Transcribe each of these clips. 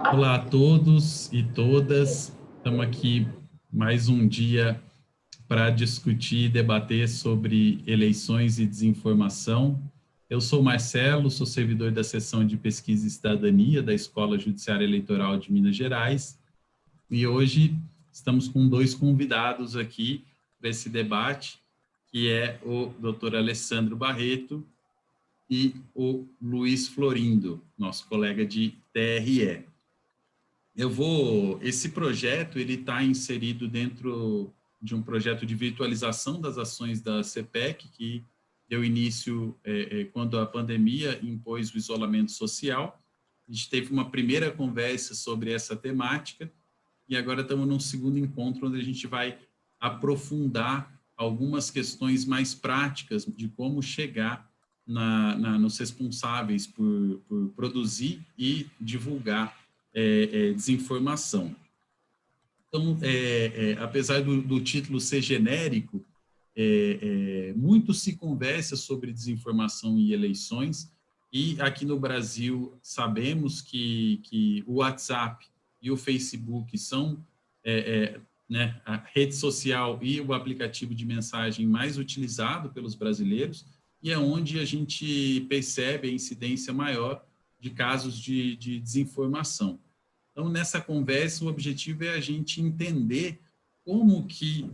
Olá a todos e todas. Estamos aqui mais um dia para discutir e debater sobre eleições e desinformação. Eu sou Marcelo, sou servidor da seção de pesquisa e cidadania da Escola Judiciária Eleitoral de Minas Gerais e hoje estamos com dois convidados aqui para esse debate, que é o Dr. Alessandro Barreto e o Luiz Florindo, nosso colega de TRE. Esse projeto, ele está inserido dentro de um projeto de virtualização das ações da CPEC, que deu início quando a pandemia impôs o isolamento social. A gente teve uma primeira conversa sobre essa temática e agora estamos num segundo encontro onde a gente vai aprofundar algumas questões mais práticas de como chegar nos responsáveis por produzir e divulgar desinformação. Então, apesar do título ser genérico, muito se conversa sobre desinformação e eleições, e aqui no Brasil sabemos que o WhatsApp e o Facebook são né, a rede social e o aplicativo de mensagem mais utilizado pelos brasileiros, e é onde a gente percebe a incidência maior de casos de desinformação. Então, nessa conversa, o objetivo é a gente entender como que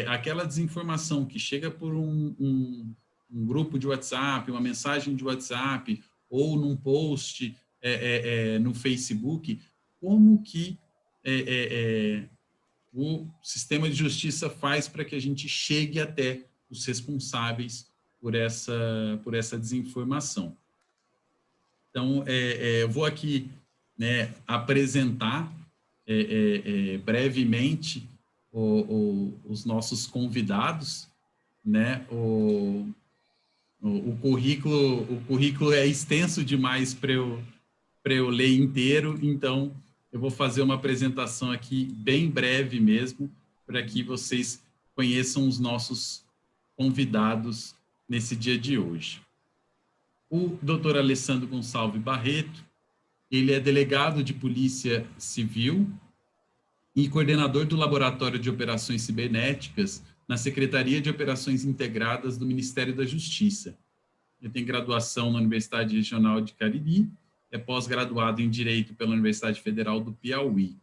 aquela desinformação que chega por um grupo de WhatsApp, uma mensagem de WhatsApp, ou num post no Facebook, como que o sistema de justiça faz para que a gente chegue até os responsáveis por essa desinformação. Então, eu vou aqui apresentar brevemente os nossos convidados, né? O currículo é extenso demais para eu ler inteiro, então eu vou fazer uma apresentação aqui bem breve mesmo, para que vocês conheçam os nossos convidados nesse dia de hoje. O Dr. Alessandro Gonçalves Barreto, ele é delegado de Polícia Civil e coordenador do Laboratório de Operações Cibernéticas na Secretaria de Operações Integradas do Ministério da Justiça. Ele tem graduação na Universidade Regional de Cariri, é pós-graduado em Direito pela Universidade Federal do Piauí.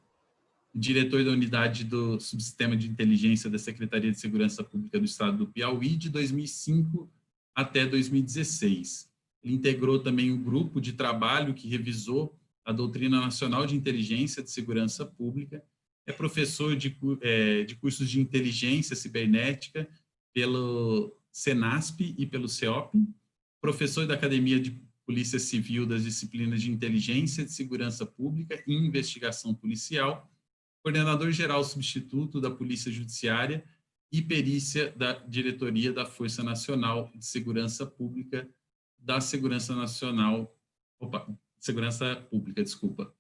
Diretor da Unidade do Subsistema de Inteligência da Secretaria de Segurança Pública do Estado do Piauí, de 2005 até 2016. Ele integrou também um grupo de trabalho que revisou a Doutrina Nacional de Inteligência de Segurança Pública, é professor de cursos de inteligência cibernética pelo Senasp e pelo CEOP, professor da Academia de Polícia Civil das disciplinas de Inteligência de Segurança Pública e Investigação Policial, coordenador-geral substituto da Polícia Judiciária e perícia da Diretoria da Força Nacional de Segurança Pública, Segurança Pública, desculpa.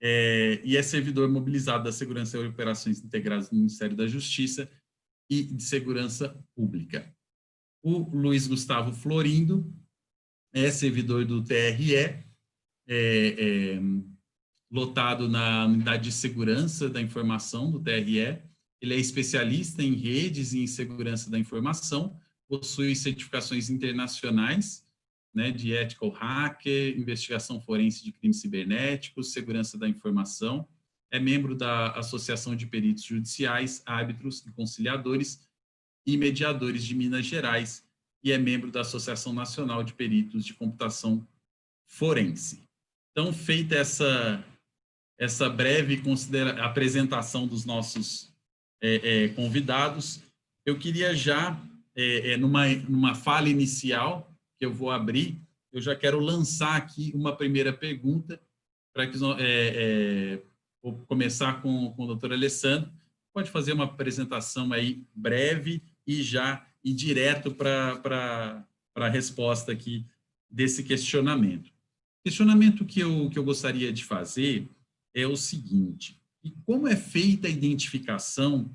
E é servidor mobilizado da Segurança e Operações Integradas do Ministério da Justiça e de Segurança Pública. O Luiz Gustavo Florindo é servidor do TRE, lotado na Unidade de Segurança da Informação do TRE. Ele é especialista em redes e em segurança da informação, possui certificações internacionais, né, de ethical hacker, investigação forense de crimes cibernéticos, segurança da informação, é membro da Associação de Peritos Judiciais, Árbitros e Conciliadores e Mediadores de Minas Gerais e é membro da Associação Nacional de Peritos de Computação Forense. Então, feita essa breve apresentação dos nossos convidados, eu queria já, numa fala inicial, que eu vou abrir, eu já quero lançar aqui uma primeira pergunta, para que vou começar com o doutor Alessandro. Pode fazer uma apresentação aí breve e já ir direto para a resposta aqui desse questionamento. O questionamento que eu gostaria de fazer é o seguinte: e como é feita a identificação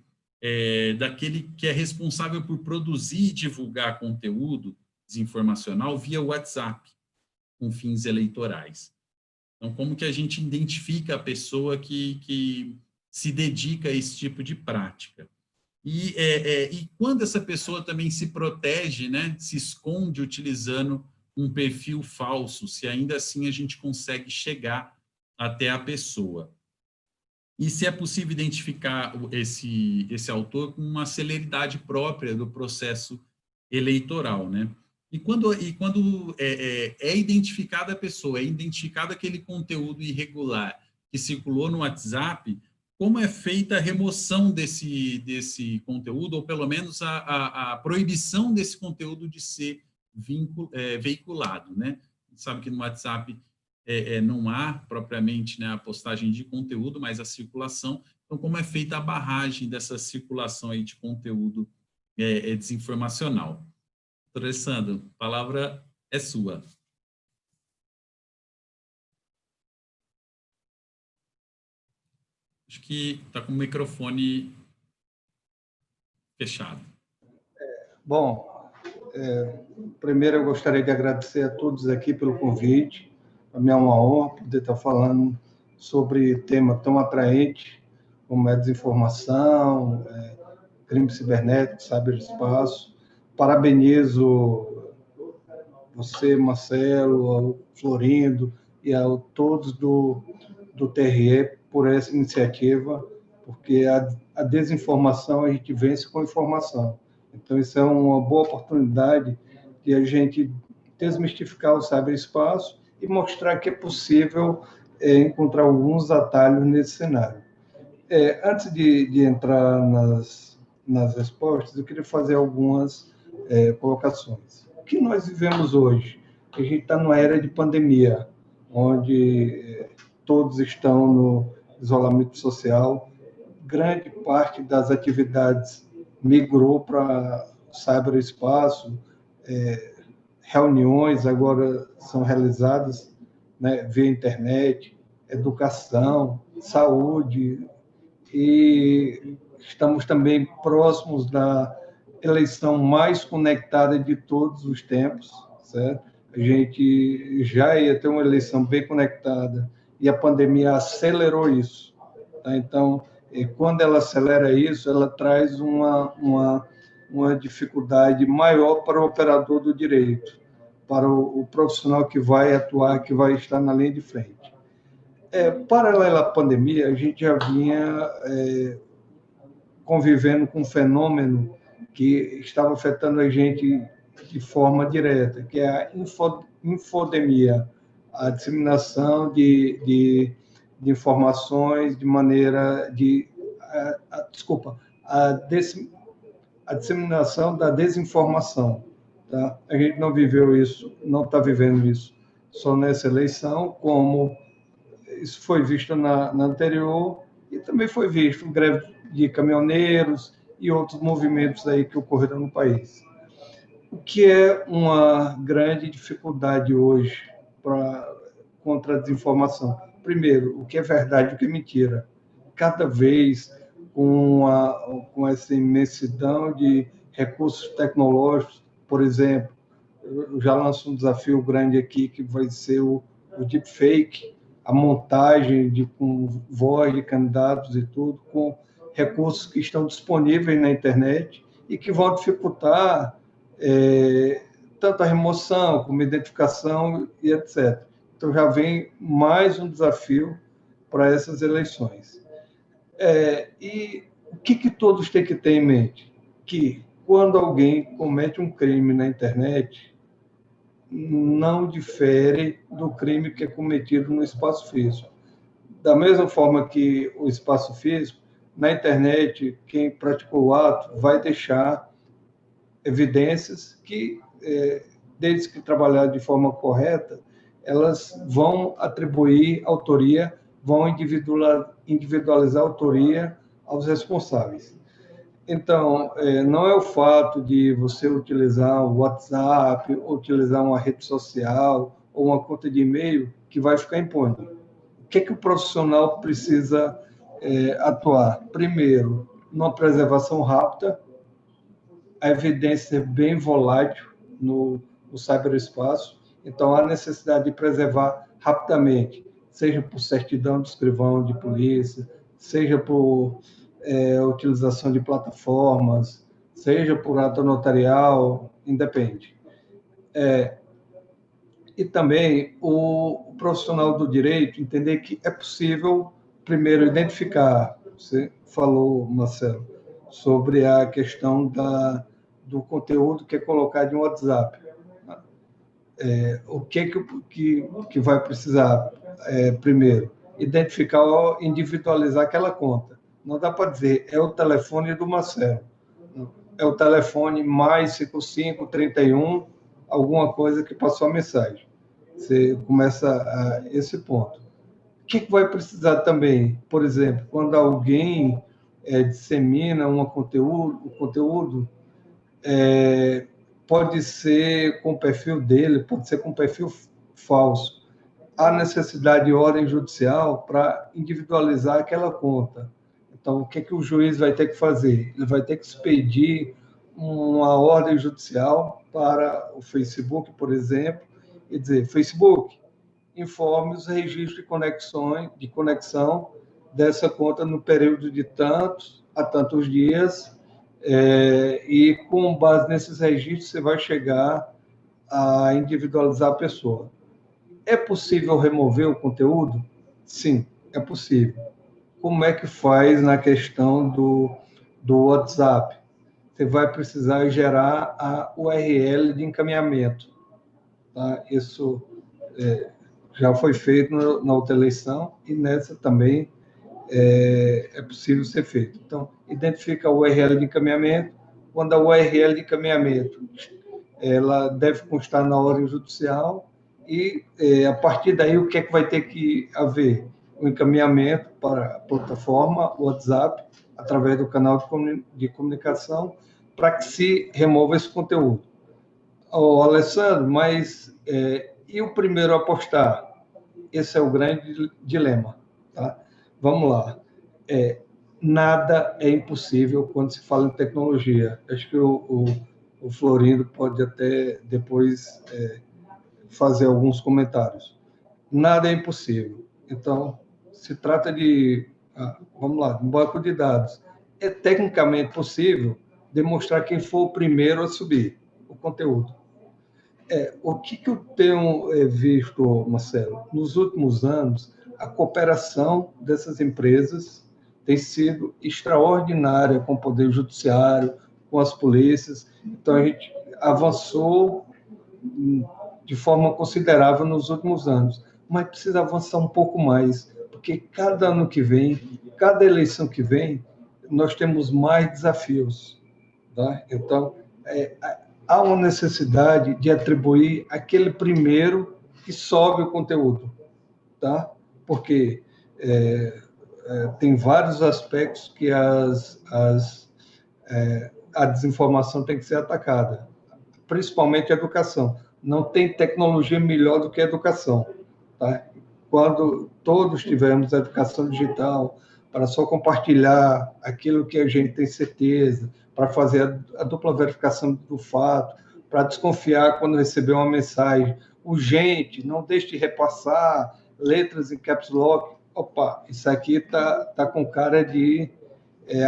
daquele que é responsável por produzir e divulgar conteúdo desinformacional via WhatsApp, com fins eleitorais? Então, como que a gente identifica a pessoa que se dedica a esse tipo de prática? E quando essa pessoa também se protege, né, se esconde utilizando um perfil falso, se ainda assim a gente consegue chegar até a pessoa. E se é possível identificar esse autor com uma celeridade própria do processo eleitoral, né? E quando é identificada a pessoa, é identificado aquele conteúdo irregular que circulou no WhatsApp, como é feita a remoção desse conteúdo, ou pelo menos a proibição desse conteúdo de ser veiculado, né? A gente sabe que no WhatsApp não há propriamente, né, a postagem de conteúdo, mas a circulação. Então, como é feita a barragem dessa circulação aí de conteúdo desinformacional? Doutor Alessandro, a palavra é sua. Acho que está com o microfone fechado. Bom, primeiro eu gostaria de agradecer a todos aqui pelo convite. Para mim é uma honra poder estar falando sobre tema tão atraente como é desinformação, crime cibernético, ciberespaço. Parabenizo você, Marcelo, ao Florindo e a todos do TRE por essa iniciativa, porque a desinformação a gente vence com informação. Então, isso é uma boa oportunidade de a gente desmistificar o ciberespaço e mostrar que é possível encontrar alguns atalhos nesse cenário. Antes de entrar nas respostas, eu queria fazer algumas colocações. O que nós vivemos hoje? A gente está numa era de pandemia, onde todos estão no isolamento social, grande parte das atividades migrou para o ciberespaço, reuniões agora são realizadas, né, via internet, educação, saúde, e estamos também próximos da eleição mais conectada de todos os tempos, certo? A gente já ia ter uma eleição bem conectada e a pandemia acelerou isso. Tá? Então, quando ela acelera isso, ela traz uma dificuldade maior para o operador do direito, para o profissional que vai atuar, que vai estar na linha de frente. Paralelo à pandemia, a gente já vinha convivendo com um fenômeno que estava afetando a gente de forma direta, que é a infodemia, a disseminação de informações de maneira de... a disseminação da desinformação. Tá? A gente não viveu isso, não está vivendo isso só nessa eleição, como isso foi visto na anterior, e também foi visto greve de caminhoneiros e outros movimentos aí que ocorreram no país. O que é uma grande dificuldade hoje contra a desinformação? Primeiro, o que é verdade e o que é mentira. Cada vez com essa imensidão de recursos tecnológicos, por exemplo, eu já lanço um desafio grande aqui, que vai ser o deepfake, a montagem com voz de candidatos e tudo, com recursos que estão disponíveis na internet e que vão dificultar tanto a remoção como a identificação e etc. Então, já vem mais um desafio para essas eleições. E o que todos têm que ter em mente? Que quando alguém comete um crime na internet, não difere do crime que é cometido no espaço físico. Da mesma forma que o espaço físico, na internet, quem praticou o ato vai deixar evidências que, desde que trabalhar de forma correta, elas vão atribuir autoria, vão individualizar a autoria aos responsáveis. Então, não é o fato de você utilizar o WhatsApp, utilizar uma rede social ou uma conta de e-mail que vai ficar impune. O que o profissional precisa atuar? Primeiro, numa preservação rápida, a evidência é bem volátil no ciberespaço, então há necessidade de preservar rapidamente seja por certidão de escrivão de polícia, seja por utilização de plataformas, seja por ato notarial, independe. E também o profissional do direito entender que é possível, primeiro, identificar, você falou, Marcelo, sobre a questão do conteúdo que é colocado em WhatsApp. O que vai precisar? Primeiro, identificar ou individualizar aquela conta. Não dá para dizer, é o telefone do Marcelo. É o telefone mais 5531, alguma coisa que passou a mensagem. Você começa a esse ponto. O que vai precisar também? Por exemplo, quando alguém dissemina um conteúdo pode ser com o perfil dele, pode ser com perfil falso. Há necessidade de ordem judicial para individualizar aquela conta. Então, o que o juiz vai ter que fazer? Ele vai ter que expedir uma ordem judicial para o Facebook, por exemplo, e dizer, Facebook, informe os registros de conexão dessa conta no período de tantos a tantos dias, e com base nesses registros você vai chegar a individualizar a pessoa. É possível remover o conteúdo? Sim, é possível. Como é que faz na questão do WhatsApp? Você vai precisar gerar a URL de encaminhamento. Tá? Isso já foi feito na outra eleição e nessa também é possível ser feito. Então, identifica a URL de encaminhamento. Quando a URL de encaminhamento ela deve constar na ordem judicial e, a partir daí, o que é que vai ter que haver? O encaminhamento para a plataforma WhatsApp, através do canal de comunicação, para que se remova esse conteúdo. Alessandro, mas e o primeiro a postar? Esse é o grande dilema. Tá? Vamos lá. Nada é impossível quando se fala em tecnologia. Acho que o Florindo pode até depois fazer alguns comentários. Nada é impossível. Então, se trata de, vamos lá, um banco de dados. É tecnicamente possível demonstrar quem for o primeiro a subir o conteúdo. O que eu tenho visto, Marcelo? Nos últimos anos, a cooperação dessas empresas tem sido extraordinária com o Poder Judiciário, com as polícias. Então, a gente avançou de forma considerável nos últimos anos, mas precisa avançar um pouco mais, porque cada ano que vem, cada eleição que vem, nós temos mais desafios. Tá? Então, há uma necessidade de atribuir aquele primeiro que sobe o conteúdo, tá? Porque tem vários aspectos que a desinformação tem que ser atacada, principalmente a educação. Não tem tecnologia melhor do que a educação. Tá? Quando todos tivermos a educação digital, para só compartilhar aquilo que a gente tem certeza, para fazer a dupla verificação do fato, para desconfiar quando receber uma mensagem urgente, não deixe de repassar letras em caps lock. Opa, isso aqui tá com cara de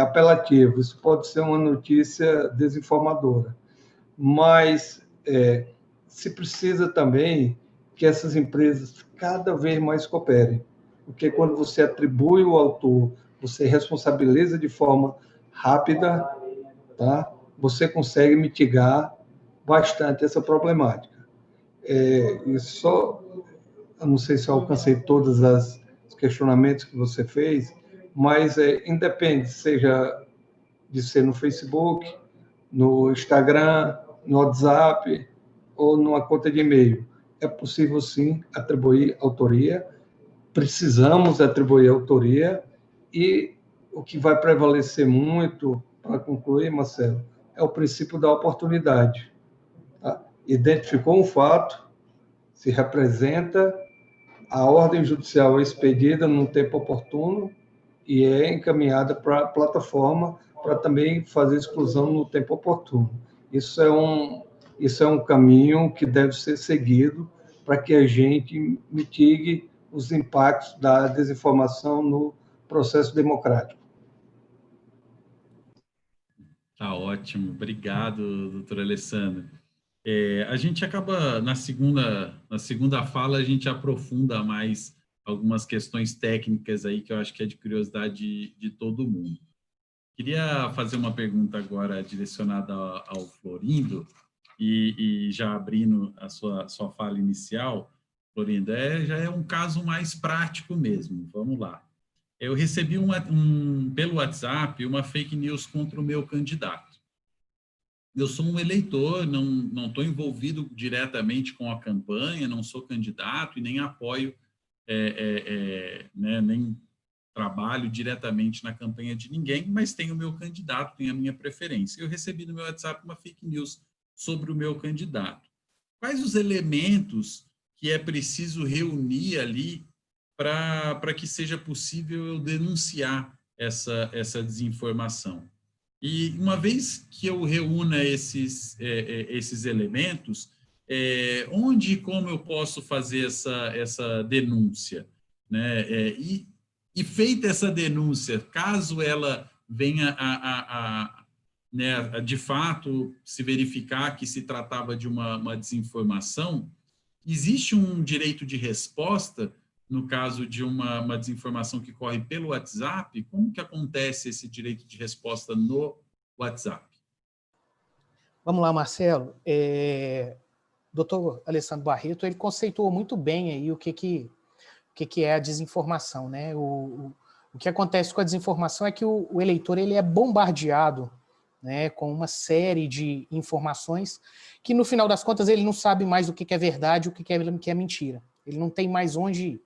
apelativo. Isso pode ser uma notícia desinformadora. Mas se precisa também que essas empresas cada vez mais cooperem. Porque quando você atribui o autor, você responsabiliza de forma rápida, tá? Você consegue mitigar bastante essa problemática. E só, eu não sei se eu alcancei todos os questionamentos que você fez, mas independe, seja de ser no Facebook, no Instagram, no WhatsApp ou numa conta de e-mail. É possível, sim, atribuir autoria, precisamos atribuir autoria, e o que vai prevalecer muito, para concluir, Marcelo, é o princípio da oportunidade. Tá? Identificou um fato, se representa, a ordem judicial é expedida num tempo oportuno e é encaminhada para a plataforma para também fazer exclusão no tempo oportuno. Isso é um caminho que deve ser seguido para que a gente mitigue os impactos da desinformação no processo democrático. Tá ótimo, obrigado, doutor Alessandro. A gente acaba, na segunda fala, a gente aprofunda mais algumas questões técnicas aí que eu acho que é de curiosidade de todo mundo. Queria fazer uma pergunta agora direcionada ao Florindo, e já abrindo a sua fala inicial, Florindo, já é um caso mais prático mesmo, vamos lá. Eu recebi pelo WhatsApp uma fake news contra o meu candidato. Eu sou um eleitor, não estou envolvido diretamente com a campanha, não sou candidato e nem apoio, né, nem trabalho diretamente na campanha de ninguém, mas tenho o meu candidato, tenho a minha preferência. Eu recebi no meu WhatsApp uma fake news sobre o meu candidato. Quais os elementos que é preciso reunir ali para que seja possível eu denunciar essa desinformação? E uma vez que eu reúna esses elementos, onde e como eu posso fazer essa denúncia? Né? E feita essa denúncia, caso ela venha né, de fato se verificar que se tratava de uma desinformação, existe um direito de resposta no caso de uma desinformação que corre pelo WhatsApp? Como que acontece esse direito de resposta no WhatsApp? Vamos lá, Marcelo. Doutor Alessandro Barreto, ele conceituou muito bem aí o que é a desinformação, né? O que acontece com a desinformação é que o eleitor ele é bombardeado, né, com uma série de informações que, no final das contas, ele não sabe mais o que é verdade e o que é mentira. Ele não tem mais onde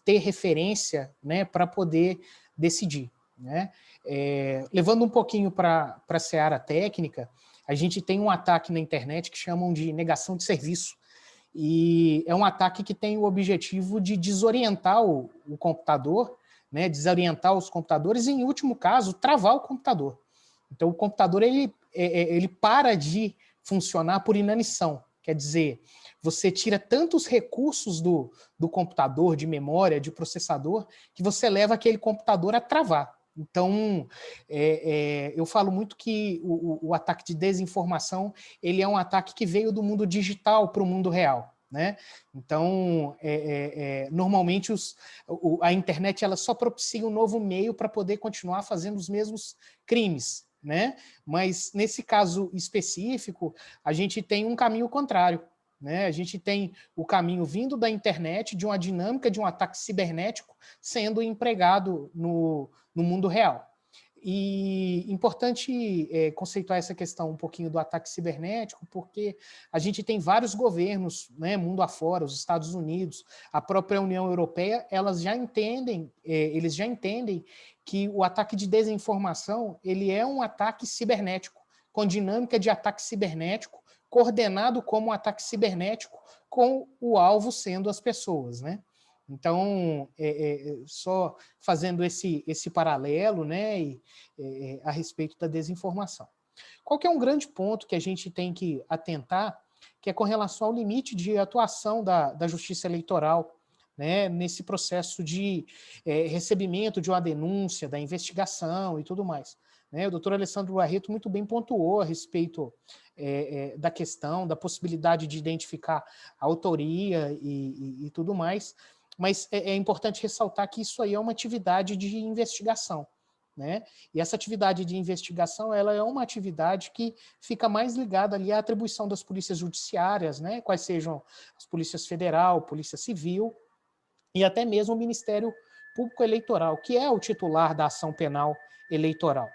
ter referência, né, para poder decidir. Né? Levando um pouquinho para a seara técnica, a gente tem um ataque na internet que chamam de negação de serviço. E é um ataque que tem o objetivo de desorientar o computador, né, desorientar os computadores e, em último caso, travar o computador. Então, o computador ele para de funcionar por inanição. Quer dizer, você tira tantos recursos do computador, de memória, de processador, que você leva aquele computador a travar. Então, eu falo muito que o ataque de desinformação ele é um ataque que veio do mundo digital para o mundo real. Né? Então, normalmente a internet ela só propicia um novo meio para poder continuar fazendo os mesmos crimes. Né? Mas, nesse caso específico, a gente tem um caminho contrário. Né? A gente tem o caminho vindo da internet, de uma dinâmica de um ataque cibernético sendo empregado no mundo real. E importante conceituar essa questão um pouquinho do ataque cibernético, porque a gente tem vários governos, né, mundo afora, os Estados Unidos, a própria União Europeia, eles já entendem que o ataque de desinformação ele é um ataque cibernético, com dinâmica de ataque cibernético, coordenado como um ataque cibernético, com o alvo sendo as pessoas, né? Então, só fazendo esse paralelo, né, a respeito da desinformação. Qual que é um grande ponto que a gente tem que atentar, que é com relação ao limite de atuação da Justiça Eleitoral, né, nesse processo de recebimento de uma denúncia, da investigação e tudo mais. Né? O doutor Alessandro Barreto muito bem pontuou a respeito da questão, da possibilidade de identificar a autoria e tudo mais, mas é importante ressaltar que isso aí é uma atividade de investigação. Né? E essa atividade de investigação ela é uma atividade que fica mais ligada ali à atribuição das polícias judiciárias, né? Quais sejam as polícias federal, polícia civil e até mesmo o Ministério Público Eleitoral, que é o titular da ação penal eleitoral.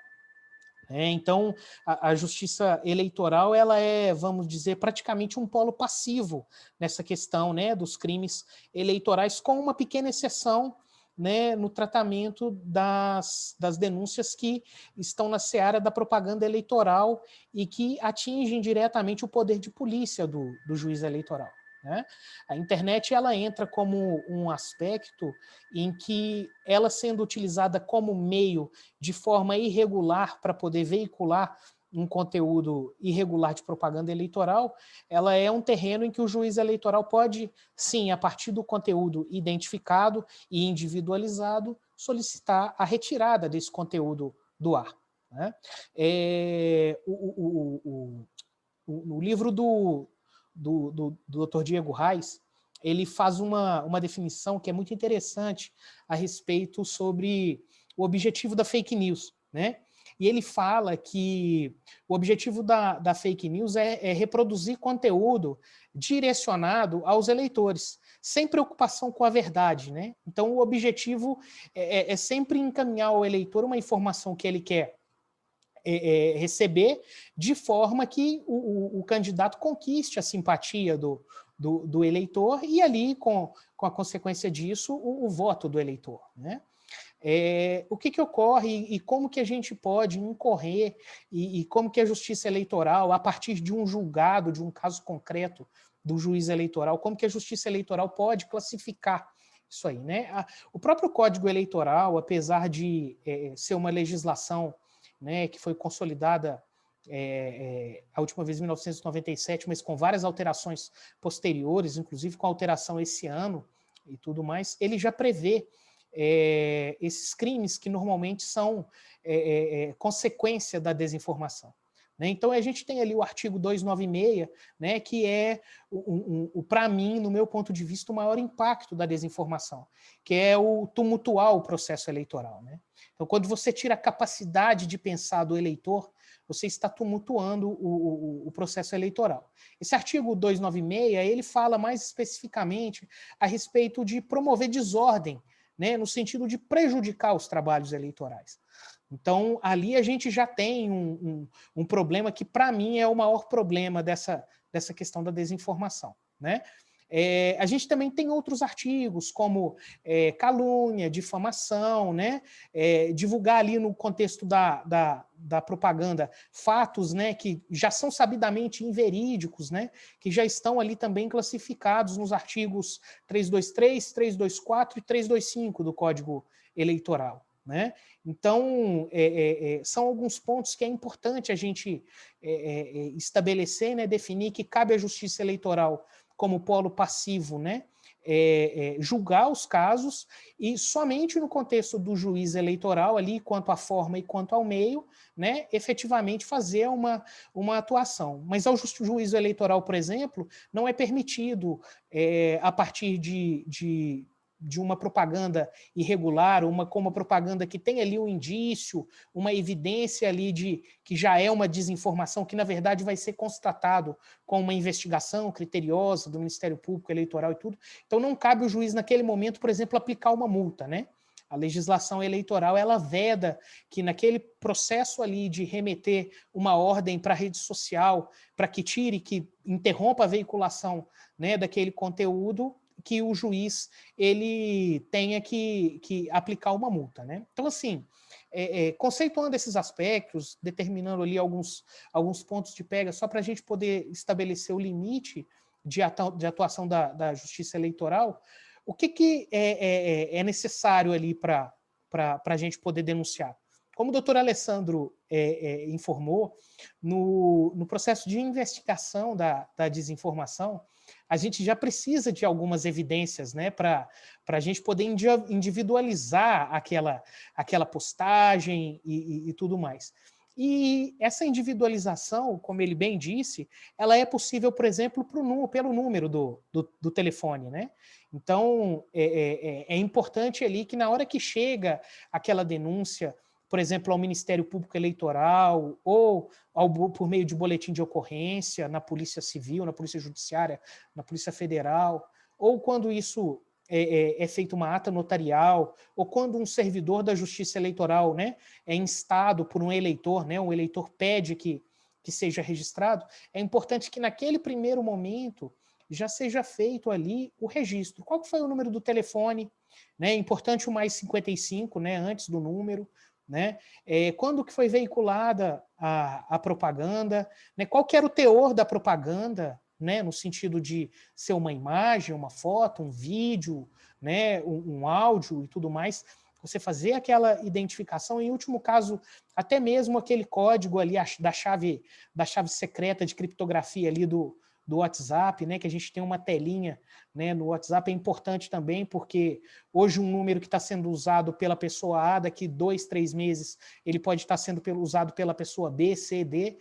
Então, a justiça eleitoral ela é, vamos dizer, praticamente um polo passivo nessa questão, né, dos crimes eleitorais, com uma pequena exceção, né, no tratamento das denúncias que estão na seara da propaganda eleitoral e que atingem diretamente o poder de polícia do juiz eleitoral. Né? A internet ela entra como um aspecto em que ela sendo utilizada como meio de forma irregular para poder veicular um conteúdo irregular de propaganda eleitoral, ela é um terreno em que o juiz eleitoral pode, sim, a partir do conteúdo identificado e individualizado, solicitar a retirada desse conteúdo do ar. Né? O livro do Dr. Diego Reis, ele faz uma definição que é muito interessante a respeito sobre o objetivo da fake news, né? E ele fala que o objetivo da fake news é reproduzir conteúdo direcionado aos eleitores, sem preocupação com a verdade, né? Então, o objetivo é sempre encaminhar ao eleitor uma informação que ele quer receber, de forma que o candidato conquiste a simpatia do eleitor e ali, com a consequência disso, o voto do eleitor, né? O que ocorre e como que a gente pode incorrer e como que a justiça eleitoral, a partir de um julgado, de um caso concreto do juiz eleitoral, como que a justiça eleitoral pode classificar isso aí, né? O próprio Código Eleitoral, apesar de ser uma legislação, né, que foi consolidada a última vez em 1997, mas com várias alterações posteriores, inclusive com alteração esse ano e tudo mais, ele já prevê esses crimes que normalmente são consequência da desinformação. Né? Então, a gente tem ali o artigo 296, né, que é, para mim, no meu ponto de vista, o maior impacto da desinformação, que é o tumultuar o processo eleitoral. Né? Então, quando você tira a capacidade de pensar do eleitor, você está tumultuando o processo eleitoral. Esse artigo 296, ele fala mais especificamente a respeito de promover desordem, né, no sentido de prejudicar os trabalhos eleitorais. Então, ali a gente já tem um problema que, para mim, é o maior problema dessa questão da desinformação. Né? A gente também tem outros artigos, como calúnia, difamação, né? Divulgar ali no contexto da propaganda fatos, né, que já são sabidamente inverídicos, né, que já estão ali também classificados nos artigos 323, 324 e 325 do Código Eleitoral. Né? Então, são alguns pontos que é importante a gente estabelecer, né, definir que cabe à Justiça Eleitoral, como polo passivo, né, julgar os casos e somente no contexto do juiz eleitoral, ali, quanto à forma e quanto ao meio, né, efetivamente fazer uma atuação. Mas ao juízo eleitoral, por exemplo, não é permitido, a partir de uma propaganda irregular, com uma propaganda que tem ali um indício, uma evidência ali de que já é uma desinformação, que na verdade vai ser constatado com uma investigação criteriosa do Ministério Público Eleitoral e tudo. Então não cabe o juiz naquele momento, por exemplo, aplicar uma multa, né? A legislação eleitoral, ela veda que naquele processo ali de remeter uma ordem para a rede social, para que tire, que interrompa a veiculação, né, daquele conteúdo, que o juiz ele tenha que aplicar uma multa. Né? Então, assim, conceituando esses aspectos, determinando ali alguns pontos de pega, só para a gente poder estabelecer o limite de atuação da Justiça Eleitoral, o que é necessário ali para a gente poder denunciar? Como o doutor Alessandro informou, no processo de investigação da desinformação, a gente já precisa de algumas evidências, né, para a gente poder individualizar aquela postagem e tudo mais. E essa individualização, como ele bem disse, ela é possível, por exemplo, pelo número do telefone, né? Então, é importante ali que na hora que chega aquela denúncia, por exemplo, ao Ministério Público Eleitoral ou por meio de boletim de ocorrência na Polícia Civil, na Polícia Judiciária, na Polícia Federal, ou quando isso é feita uma ata notarial, ou quando um servidor da Justiça Eleitoral, né, é instado por um eleitor, né, o eleitor pede que seja registrado, é importante que naquele primeiro momento já seja feito ali o registro. Qual que foi o número do telefone? Né? É importante o mais 55, né, antes do número. Né? Quando que foi veiculada a propaganda? Né? Qual que era o teor da propaganda? Né, no sentido de ser uma imagem, uma foto, um vídeo, né, um áudio e tudo mais. você fazer aquela identificação, em último caso, até mesmo aquele código ali da chave secreta de criptografia ali do WhatsApp, né, que a gente tem uma telinha, né, no WhatsApp, é importante também, porque hoje um número que está sendo usado pela pessoa A, daqui 2, 3 meses, ele pode estar sendo usado pela pessoa B, C, D,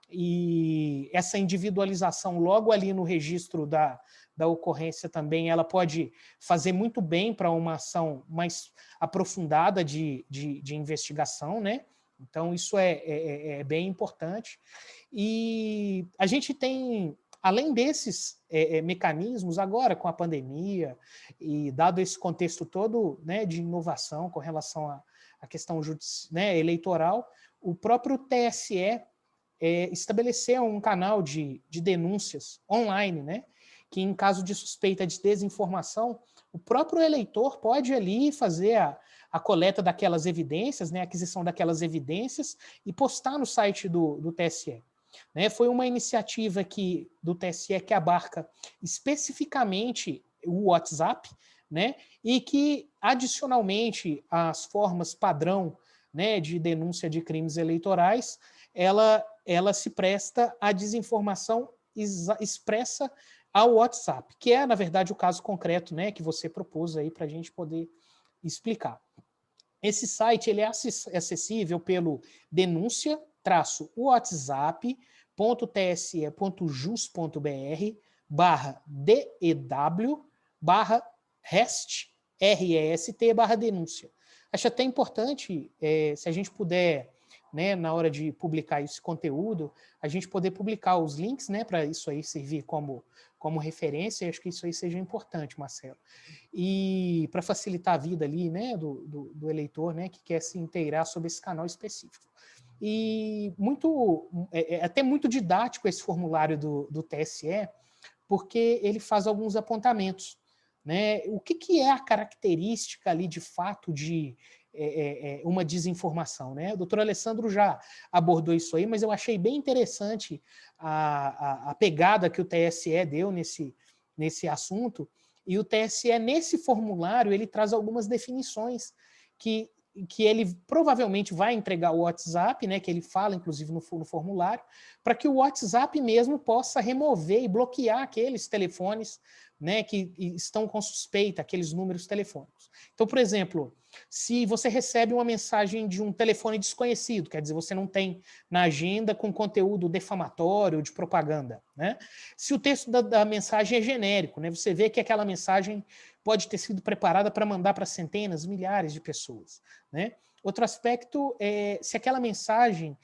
e essa individualização logo ali no registro da ocorrência também, ela pode fazer muito bem para uma ação mais aprofundada de investigação, né? Então, isso é bem importante. E a gente tem, além desses mecanismos, agora com a pandemia, e dado esse contexto todo, né, de inovação com relação à questão né, eleitoral, o próprio TSE estabeleceu um canal de denúncias online, né, que em caso de suspeita de desinformação, o próprio eleitor pode ali fazer a coleta daquelas evidências, né, a aquisição daquelas evidências e postar no site do TSE. Né, foi uma iniciativa do TSE que abarca especificamente o WhatsApp, né, e que, adicionalmente às formas padrão, né, de denúncia de crimes eleitorais, ela se presta à desinformação expressa ao WhatsApp, que é, na verdade, o caso concreto, né, que você propôs aí para a gente poder explicar. Esse site ele é acessível pelo denúncia-whatsapp.tse.jus.br/dew/rest/denúncia. Acho até importante, se a gente puder, né, na hora de publicar esse conteúdo, a gente poder publicar os links, né, para isso aí servir como referência. Acho que isso aí seja importante, Marcelo. E para facilitar a vida ali, né, do eleitor, né, que quer se inteirar sobre esse canal específico. E até muito didático esse formulário do TSE, porque ele faz alguns apontamentos, né? O que é a característica ali de fato de uma desinformação, né? O doutor Alessandro já abordou isso aí, mas eu achei bem interessante a pegada que o TSE deu nesse assunto. E o TSE, nesse formulário, ele traz algumas definições que ele provavelmente vai entregar o WhatsApp, né, que ele fala, inclusive, no formulário, para que o WhatsApp mesmo possa remover e bloquear aqueles telefones, né, que estão com suspeita, aqueles números telefônicos. Então, por exemplo, se você recebe uma mensagem de um telefone desconhecido, quer dizer, você não tem na agenda com conteúdo defamatório, de propaganda, né? Se o texto da mensagem é genérico, né, você vê que aquela mensagem pode ter sido preparada para mandar para centenas, milhares de pessoas, né? Outro aspecto é se aquela mensagem,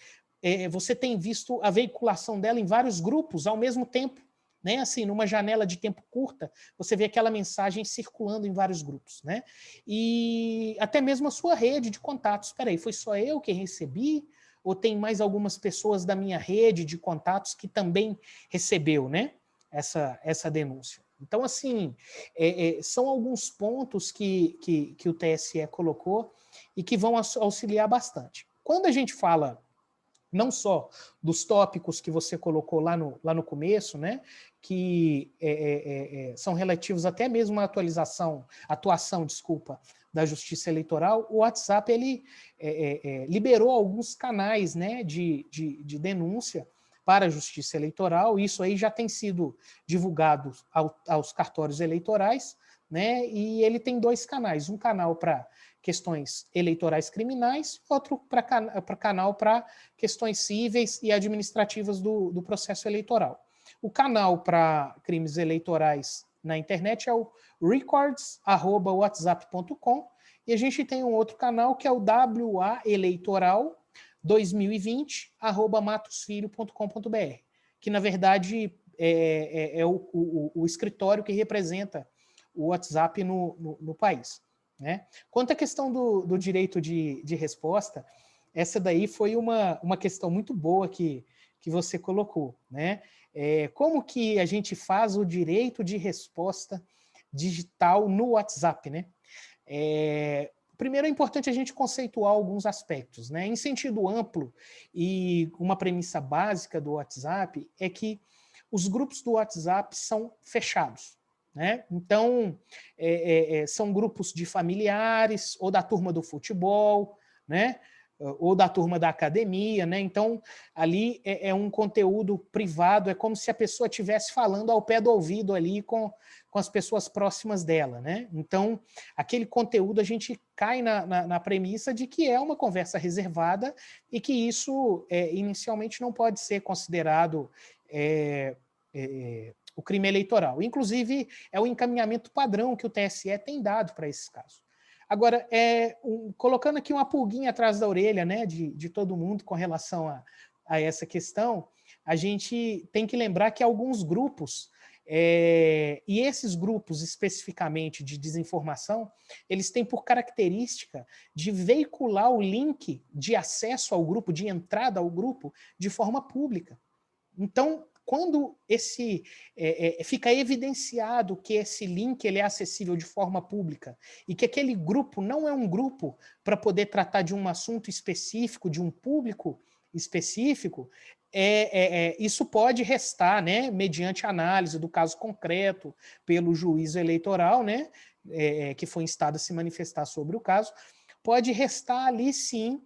você tem visto a veiculação dela em vários grupos ao mesmo tempo, né? Assim, numa janela de tempo curta, você vê aquela mensagem circulando em vários grupos, né? E até mesmo a sua rede de contatos. Espera aí, foi só eu que recebi? Ou tem mais algumas pessoas da minha rede de contatos que também recebeu, né, essa denúncia? Então, assim, são alguns pontos que o TSE colocou e que vão auxiliar bastante. Quando a gente fala não só dos tópicos que você colocou lá no começo, né, que são relativos até mesmo à atuação, da Justiça Eleitoral, o WhatsApp ele liberou alguns canais, né, de denúncia para a Justiça Eleitoral. Isso aí já tem sido divulgado aos cartórios eleitorais, né, e ele tem 2 canais, um canal para questões eleitorais criminais, outro canal para questões cíveis e administrativas do processo eleitoral. O canal para crimes eleitorais na internet é o records@whatsapp.com, e a gente tem um outro canal que é o waeleitoral2020@matosfilho.com.br, que na verdade é o escritório que representa o WhatsApp no país, né? Quanto à questão do direito de resposta, essa daí foi uma questão muito boa que você colocou, né? Como que a gente faz o direito de resposta digital no WhatsApp, né? Primeiro é importante a gente conceituar alguns aspectos, né? Em sentido amplo, e uma premissa básica do WhatsApp é que os grupos do WhatsApp são fechados, né? Então, são grupos de familiares, ou da turma do futebol, né? Ou da turma da academia, né? Então, ali é um conteúdo privado, é como se a pessoa estivesse falando ao pé do ouvido ali com as pessoas próximas dela, né? Então, aquele conteúdo a gente cai na premissa de que é uma conversa reservada e que isso inicialmente não pode ser considerado o crime eleitoral. Inclusive, é o encaminhamento padrão que o TSE tem dado para esses casos. Agora, colocando aqui uma pulguinha atrás da orelha, né, de todo mundo com relação a essa questão, a gente tem que lembrar que alguns grupos, e esses grupos especificamente de desinformação, eles têm por característica de veicular o link de acesso ao grupo, de entrada ao grupo, de forma pública. Então, quando fica evidenciado que esse link ele é acessível de forma pública e que aquele grupo não é um grupo para poder tratar de um assunto específico, de um público específico, isso pode restar, né, mediante análise do caso concreto pelo juízo eleitoral, né, que foi instado a se manifestar sobre o caso, pode restar ali, sim,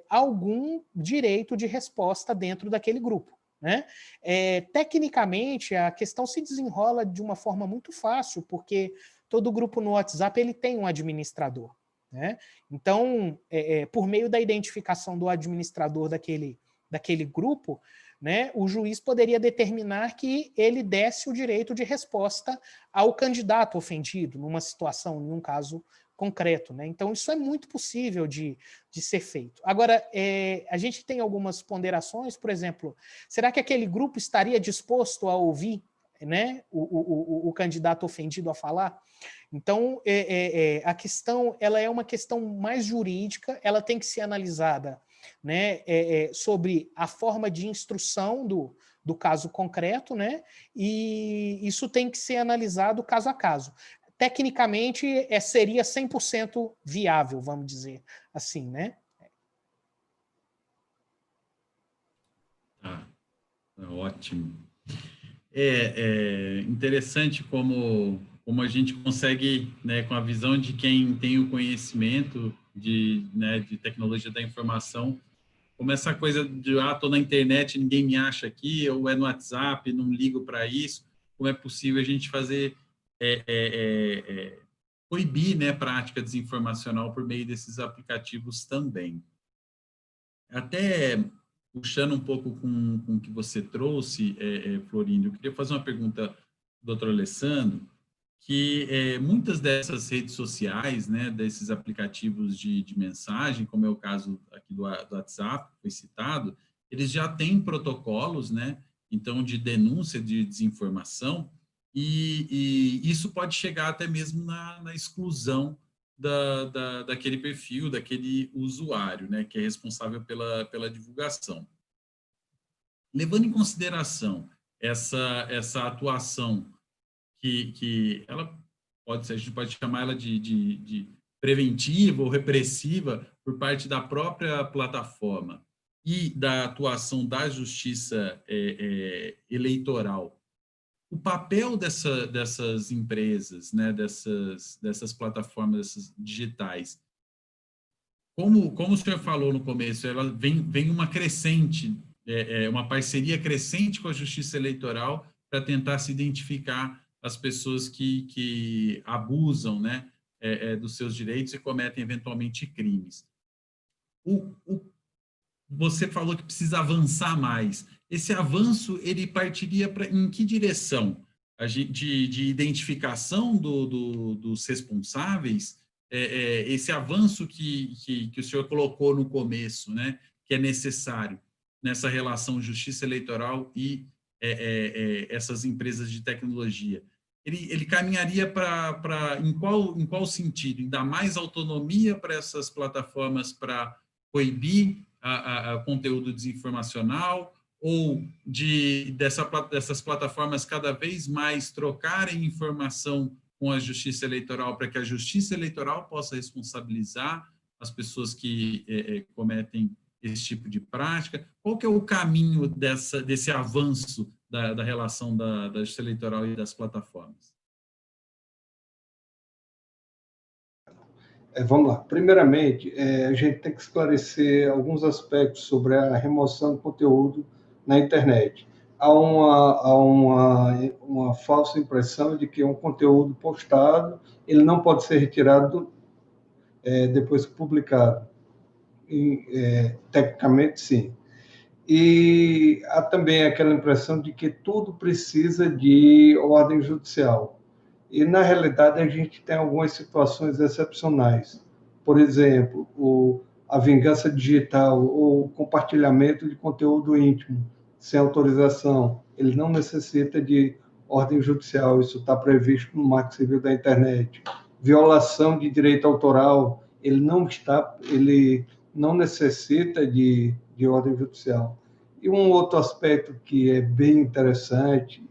algum direito de resposta dentro daquele grupo. Né? Tecnicamente, a questão se desenrola de uma forma muito fácil, porque todo grupo no WhatsApp ele tem um administrador. Né? Então, por meio da identificação do administrador daquele grupo, né, o juiz poderia determinar que ele desse o direito de resposta ao candidato ofendido, numa situação, num caso concreto. Né? Então, isso é muito possível de ser feito. Agora, a gente tem algumas ponderações, por exemplo, será que aquele grupo estaria disposto a ouvir, né, o candidato ofendido a falar? Então, a questão ela é uma questão mais jurídica, ela tem que ser analisada, né, sobre a forma de instrução do caso concreto, né, e isso tem que ser analisado caso a caso. Tecnicamente, seria 100% viável, vamos dizer assim, né? Ótimo. Interessante como a gente consegue, né, com a visão de quem tem o conhecimento de tecnologia da informação, como essa coisa de, estou na internet, ninguém me acha aqui, ou é no WhatsApp, não ligo para isso, como é possível a gente fazer, proibir, né, prática desinformacional por meio desses aplicativos também. Até puxando um pouco com o que você trouxe, Florindo, eu queria fazer uma pergunta, doutor Alessandro, que muitas dessas redes sociais, né, desses aplicativos de mensagem, como é o caso aqui do WhatsApp, que foi citado, eles já têm protocolos, né, então, de denúncia de desinformação, e isso pode chegar até mesmo na exclusão daquele perfil, daquele usuário, né, que é responsável pela divulgação. Levando em consideração essa atuação que ela pode ser, a gente pode chamar ela de preventiva ou repressiva por parte da própria plataforma e da atuação da justiça eleitoral, o papel dessas empresas, né, dessas plataformas dessas digitais, como o senhor falou no começo, ela vem uma crescente, uma parceria crescente com a Justiça Eleitoral para tentar se identificar as pessoas que abusam, né, dos seus direitos e cometem eventualmente crimes. Você falou que precisa avançar mais. Esse avanço, ele partiria em que direção? De identificação dos responsáveis, esse avanço que o senhor colocou no começo, né, que é necessário nessa relação justiça eleitoral e essas empresas de tecnologia. Ele caminharia em qual sentido? Em dar mais autonomia para essas plataformas para proibir a conteúdo desinformacional, ou dessas plataformas cada vez mais trocarem informação com a Justiça Eleitoral para que a Justiça Eleitoral possa responsabilizar as pessoas que cometem esse tipo de prática? Qual que é o caminho desse avanço da relação da Justiça Eleitoral e das plataformas? Vamos lá. Primeiramente, a gente tem que esclarecer alguns aspectos sobre a remoção de conteúdo na internet. Há uma falsa impressão de que um conteúdo postado ele não pode ser retirado depois que publicado. Tecnicamente, sim. E há também aquela impressão de que tudo precisa de ordem judicial. E, na realidade, a gente tem algumas situações excepcionais. Por exemplo, a vingança digital ou o compartilhamento de conteúdo íntimo sem autorização. Ele não necessita de ordem judicial, isso está previsto no Marco Civil da Internet. Violação de direito autoral, ele não necessita de ordem judicial. E um outro aspecto que é bem interessante,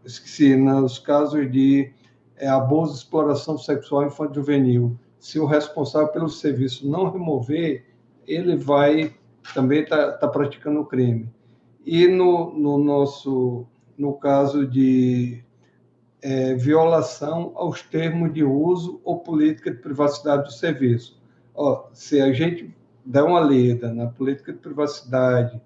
esqueci, nos casos de abuso e exploração sexual infanto-juvenil, se o responsável pelo serviço não remover, ele vai também tá praticando o crime. E no caso de violação aos termos de uso ou política de privacidade do serviço. Se a gente der uma lida na política de privacidade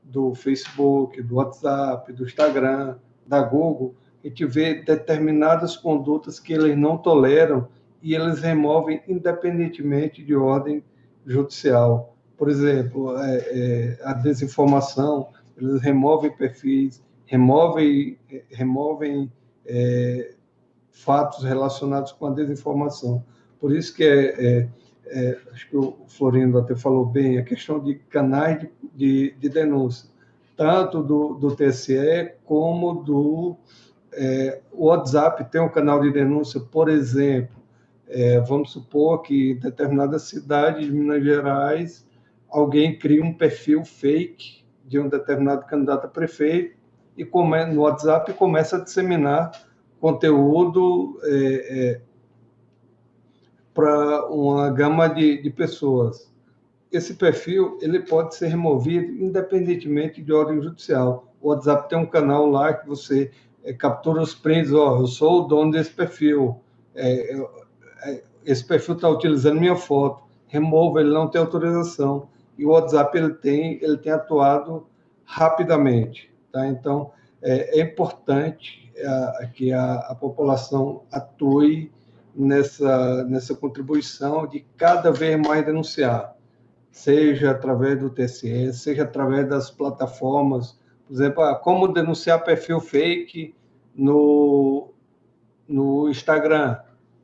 do Facebook, do WhatsApp, do Instagram, da Google, a gente vê determinadas condutas que eles não toleram e eles removem independentemente de ordem judicial. Por exemplo, a desinformação, eles removem perfis, removem fatos relacionados com a desinformação. Por isso que acho que o Florindo até falou bem, a questão de canais de denúncia, tanto do TSE como do WhatsApp tem um canal de denúncia, por exemplo, vamos supor que em determinada cidade de Minas Gerais alguém cria um perfil fake de um determinado candidato a prefeito e no WhatsApp começa a disseminar conteúdo para uma gama de pessoas. Esse perfil ele pode ser removido independentemente de ordem judicial. O WhatsApp tem um canal lá que você captura os prints, eu sou o dono desse perfil, esse perfil está utilizando minha foto, remova, ele não tem autorização. E o WhatsApp ele tem atuado rapidamente. Tá? Então, é importante que a população atue nessa contribuição de cada vez mais denunciar, seja através do TSE, seja através das plataformas, por exemplo, como denunciar perfil fake no Instagram.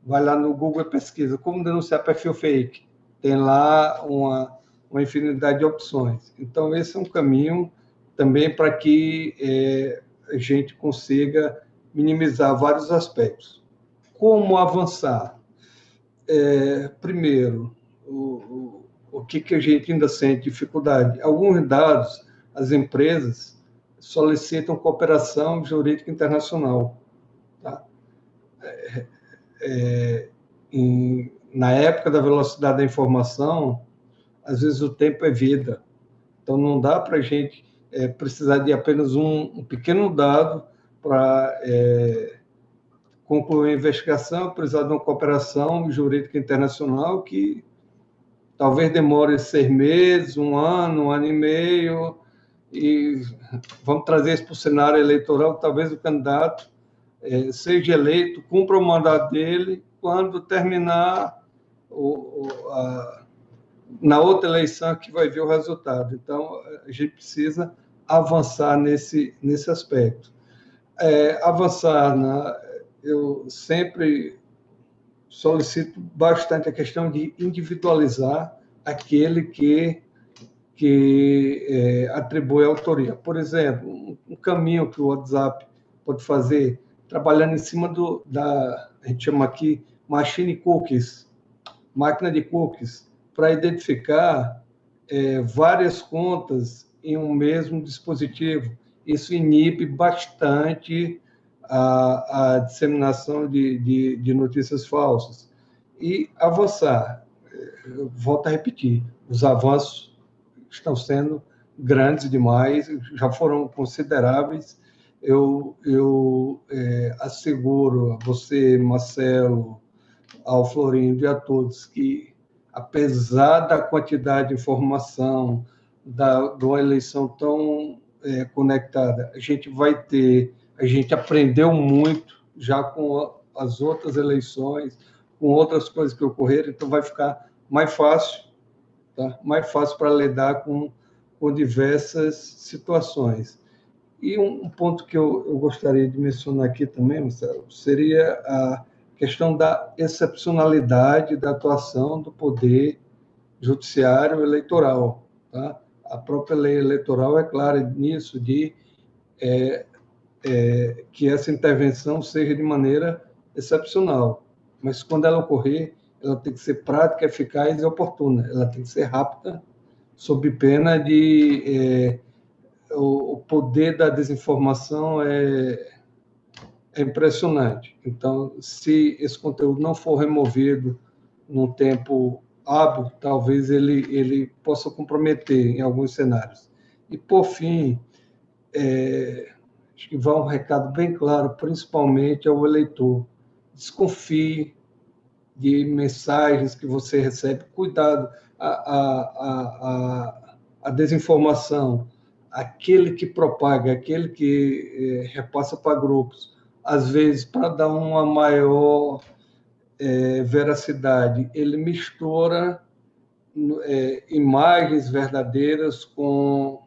Vai lá no Google e pesquisa, como denunciar perfil fake. Tem lá uma infinidade de opções. Então, esse é um caminho também para que a gente consiga minimizar vários aspectos. Como avançar? Primeiro, o que a gente ainda sente dificuldade? Alguns dados, as empresas solicitam cooperação jurídica internacional. Tá? Na época da velocidade da informação, às vezes o tempo é vida. Então, não dá para a gente precisar de apenas um pequeno dado para concluir a investigação, precisar de uma cooperação jurídica internacional que talvez demore 6 meses, um ano e meio, e vamos trazer isso para o cenário eleitoral, talvez o candidato seja eleito, cumpra o mandato dele, quando terminar na outra eleição que vai ver o resultado. Então, a gente precisa avançar nesse aspecto. Avançar, eu sempre solicito bastante a questão de individualizar aquele que atribui a autoria. Por exemplo, um caminho que o WhatsApp pode fazer, trabalhando em cima a gente chama aqui machine cookies, máquina de cookies, para identificar várias contas em um mesmo dispositivo. Isso inibe bastante a disseminação de notícias falsas. E avançar, eu volto a repetir, os avanços estão sendo grandes demais, já foram consideráveis. Eu asseguro a você, Marcelo, ao Florindo e a todos que, apesar da quantidade de informação, de uma eleição tão conectada, a gente aprendeu muito já com as outras eleições, com outras coisas que ocorreram, então vai ficar mais fácil, tá? Mais fácil para lidar com diversas situações. E um ponto que eu gostaria de mencionar aqui também, Marcelo, seria a questão da excepcionalidade da atuação do poder judiciário eleitoral. Tá? A própria lei eleitoral é clara nisso, de que essa intervenção seja de maneira excepcional. Mas, quando ela ocorrer, ela tem que ser prática, eficaz e oportuna. Ela tem que ser rápida, sob pena de... o poder da desinformação é impressionante. Então, se esse conteúdo não for removido num tempo hábil, talvez ele possa comprometer em alguns cenários. E, por fim, acho que vai um recado bem claro, principalmente ao eleitor. Desconfie de mensagens que você recebe. Cuidado, a desinformação, aquele que propaga, aquele que repassa para grupos, às vezes, para dar uma maior veracidade, ele mistura imagens verdadeiras com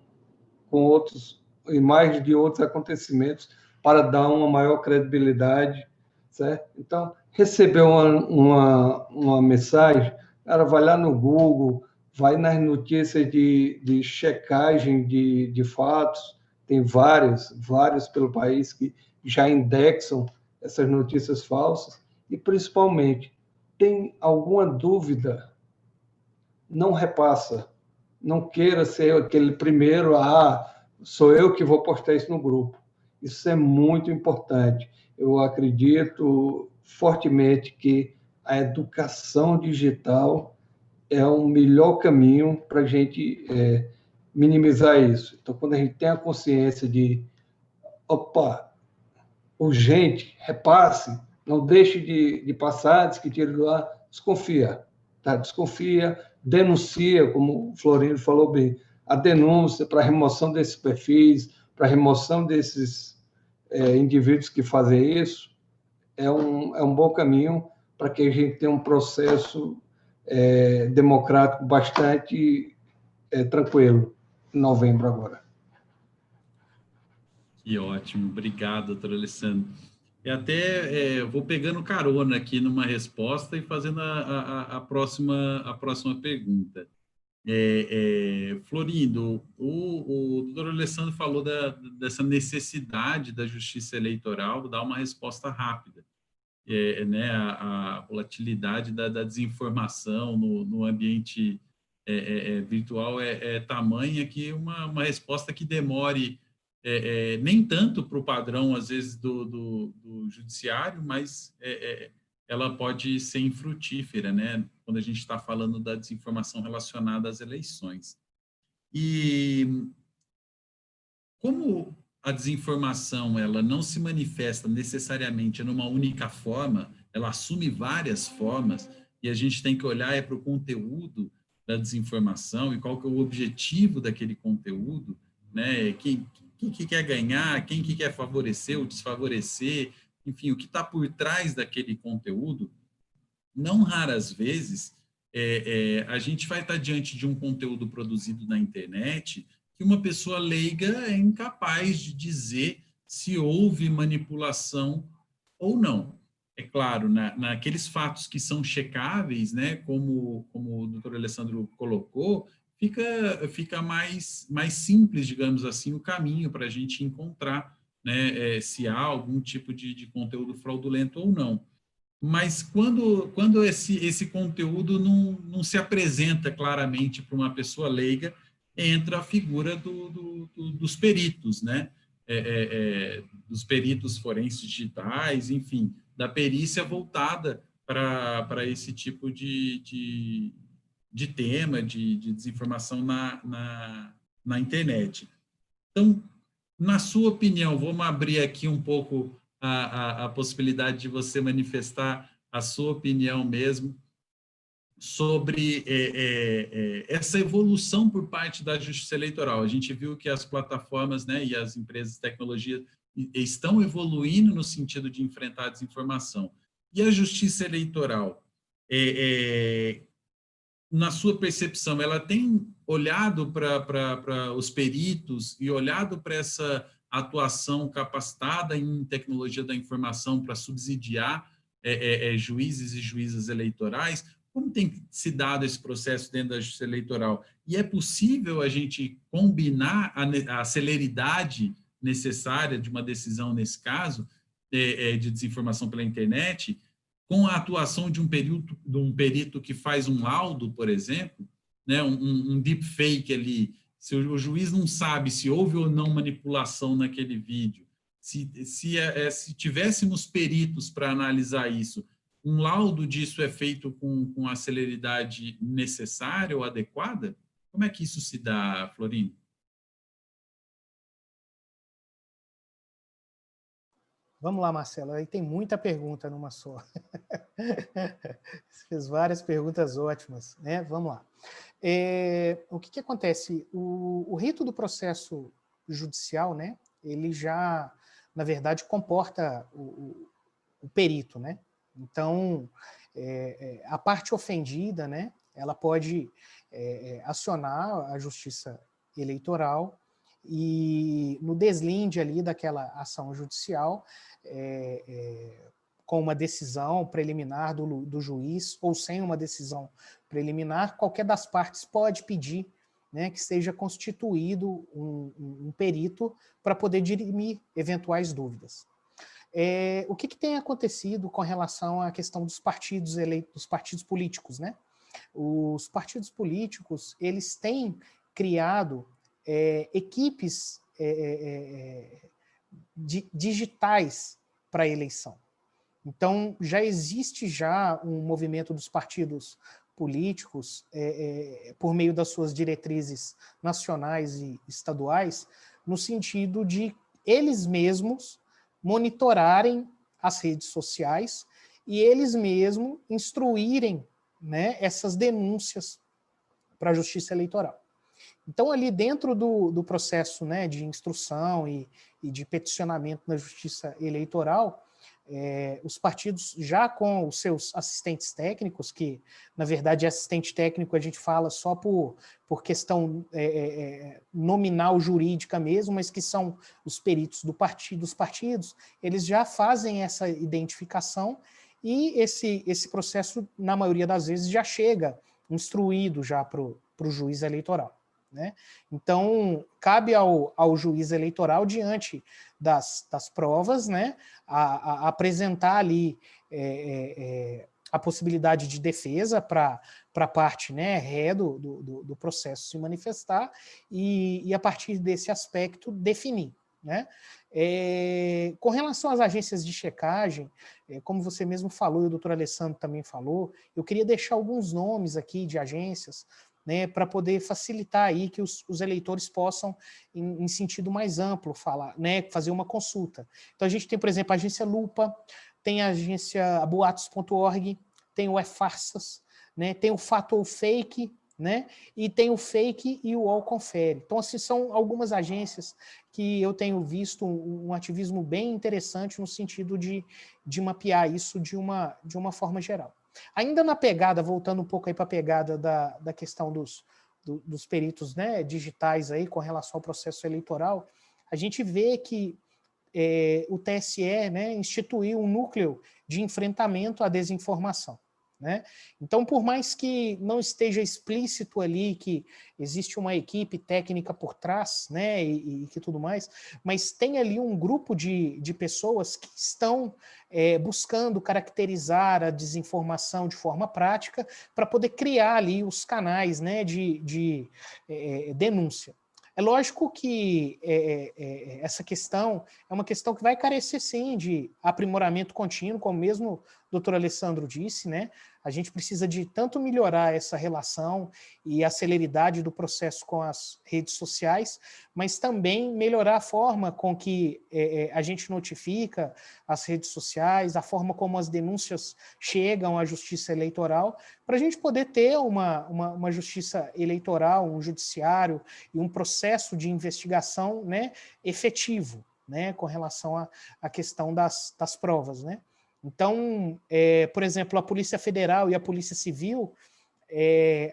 outros imagens de outros acontecimentos para dar uma maior credibilidade, certo? Então, recebeu uma mensagem, cara, vai lá no Google, vai nas notícias de checagem de fatos, tem vários pelo país que já indexam essas notícias falsas, e, principalmente, tem alguma dúvida, não repassa, não queira ser aquele primeiro, sou eu que vou postar isso no grupo. Isso é muito importante. Eu acredito fortemente que a educação digital é o melhor caminho para a gente minimizar isso. Então, quando a gente tem a consciência de, urgente, repasse, não deixe de passar, diz que tire do ar, desconfia, tá? Desconfia, denuncia, como o Florindo falou bem, a denúncia para a remoção desses perfis, para a remoção desses indivíduos que fazem isso, é um bom caminho para que a gente tenha um processo democrático bastante tranquilo em novembro agora. Que ótimo, obrigado, doutor Alessandro. E até vou pegando carona aqui numa resposta e fazendo a próxima pergunta. Florindo, o doutor Alessandro falou dessa necessidade da justiça eleitoral dar uma resposta rápida. Né, a volatilidade da desinformação no ambiente virtual é tamanha que uma resposta que demore nem tanto para o padrão, às vezes, do judiciário, mas ela pode ser infrutífera, né, quando a gente está falando da desinformação relacionada às eleições. E como a desinformação ela não se manifesta necessariamente numa única forma, ela assume várias formas, e a gente tem que olhar para o conteúdo da desinformação e qual que é o objetivo daquele conteúdo, né? Quem que quer ganhar, quem que quer favorecer ou desfavorecer, enfim, o que está por trás daquele conteúdo. Não raras vezes, a gente vai estar diante de um conteúdo produzido na internet que uma pessoa leiga é incapaz de dizer se houve manipulação ou não. É claro, naqueles fatos que são checáveis, né, como o doutor Alessandro colocou, fica mais simples, digamos assim, o caminho para a gente encontrar, né, se há algum tipo de conteúdo fraudulento ou não. Mas quando esse conteúdo não se apresenta claramente para uma pessoa leiga, entra a figura dos peritos, né? Dos peritos forenses digitais, enfim, da perícia voltada para esse tipo de tema, de desinformação na internet. Então, na sua opinião, vamos abrir aqui um pouco a possibilidade de você manifestar a sua opinião mesmo sobre essa evolução por parte da Justiça Eleitoral. A gente viu que as plataformas, né, e as empresas de tecnologia estão evoluindo no sentido de enfrentar a desinformação. E a Justiça Eleitoral, na sua percepção, ela tem olhado para os peritos e olhado para essa atuação capacitada em tecnologia da informação para subsidiar juízes e juízas eleitorais? Como tem se dado esse processo dentro da Justiça Eleitoral? E é possível a gente combinar a celeridade necessária de uma decisão, nesse caso, de desinformação pela internet, com a atuação de um perito que faz um laudo, por exemplo, né, um deepfake ali, se o juiz não sabe se houve ou não manipulação naquele vídeo, se tivéssemos peritos para analisar isso, um laudo disso é feito com a celeridade necessária ou adequada? Como é que isso se dá, Florino? Vamos lá, Marcelo, aí tem muita pergunta numa só. Você fez várias perguntas ótimas, né? Vamos lá. O que acontece? O rito do processo judicial, né? Ele já, na verdade, comporta o perito, né? Então, a parte ofendida, né? Ela pode acionar a Justiça Eleitoral e no deslinde ali daquela ação judicial, com uma decisão preliminar do juiz ou sem uma decisão preliminar, qualquer das partes pode pedir, né, que seja constituído um perito para poder dirimir eventuais dúvidas. O que tem acontecido com relação à questão dos partidos dos partidos políticos, né? Os partidos políticos, eles têm criado equipes digitais para a eleição. Então, já existe um movimento dos partidos políticos, por meio das suas diretrizes nacionais e estaduais, no sentido de eles mesmos monitorarem as redes sociais e eles mesmos instruírem, né, essas denúncias para a Justiça Eleitoral. Então, ali dentro do processo, né, de instrução e de peticionamento na Justiça Eleitoral, os partidos já com os seus assistentes técnicos, que na verdade assistente técnico a gente fala só por questão nominal jurídica mesmo, mas que são os peritos dos partidos, eles já fazem essa identificação e esse processo, na maioria das vezes, já chega instruído já para o juiz eleitoral. Né? Então, cabe ao juiz eleitoral, diante das provas, né, a apresentar ali a possibilidade de defesa para a parte, né, ré do processo se manifestar e a partir desse aspecto definir. Né? Com relação às agências de checagem, como você mesmo falou e o doutor Alessandro também falou, eu queria deixar alguns nomes aqui de agências, né, para poder facilitar aí que os eleitores possam, em sentido mais amplo, falar, né, fazer uma consulta. Então a gente tem, por exemplo, a agência Lupa, tem a agência boatos.org, tem o Farsas, né, tem o Fato ou Fake, né, e tem o Fake e o UOL Confere. Então, assim, são algumas agências que eu tenho visto um ativismo bem interessante no sentido de mapear isso de uma forma geral. Ainda na pegada, voltando um pouco aí para a pegada da questão dos peritos, né, digitais aí com relação ao processo eleitoral, a gente vê que o TSE, né, instituiu um núcleo de enfrentamento à desinformação. Né? Então, por mais que não esteja explícito ali que existe uma equipe técnica por trás, né, e que tudo mais, mas tem ali um grupo de pessoas que estão buscando caracterizar a desinformação de forma prática para poder criar ali os canais, né, de denúncia. É lógico que essa questão é uma questão que vai carecer, sim, de aprimoramento contínuo, como mesmo doutor Alessandro disse, né? A gente precisa de tanto melhorar essa relação e a celeridade do processo com as redes sociais, mas também melhorar a forma com que a gente notifica as redes sociais, a forma como as denúncias chegam à justiça eleitoral, para a gente poder ter uma justiça eleitoral, um judiciário e um processo de investigação, né, efetivo, né, com relação à questão das provas, né? Então, por exemplo, a Polícia Federal e a Polícia Civil,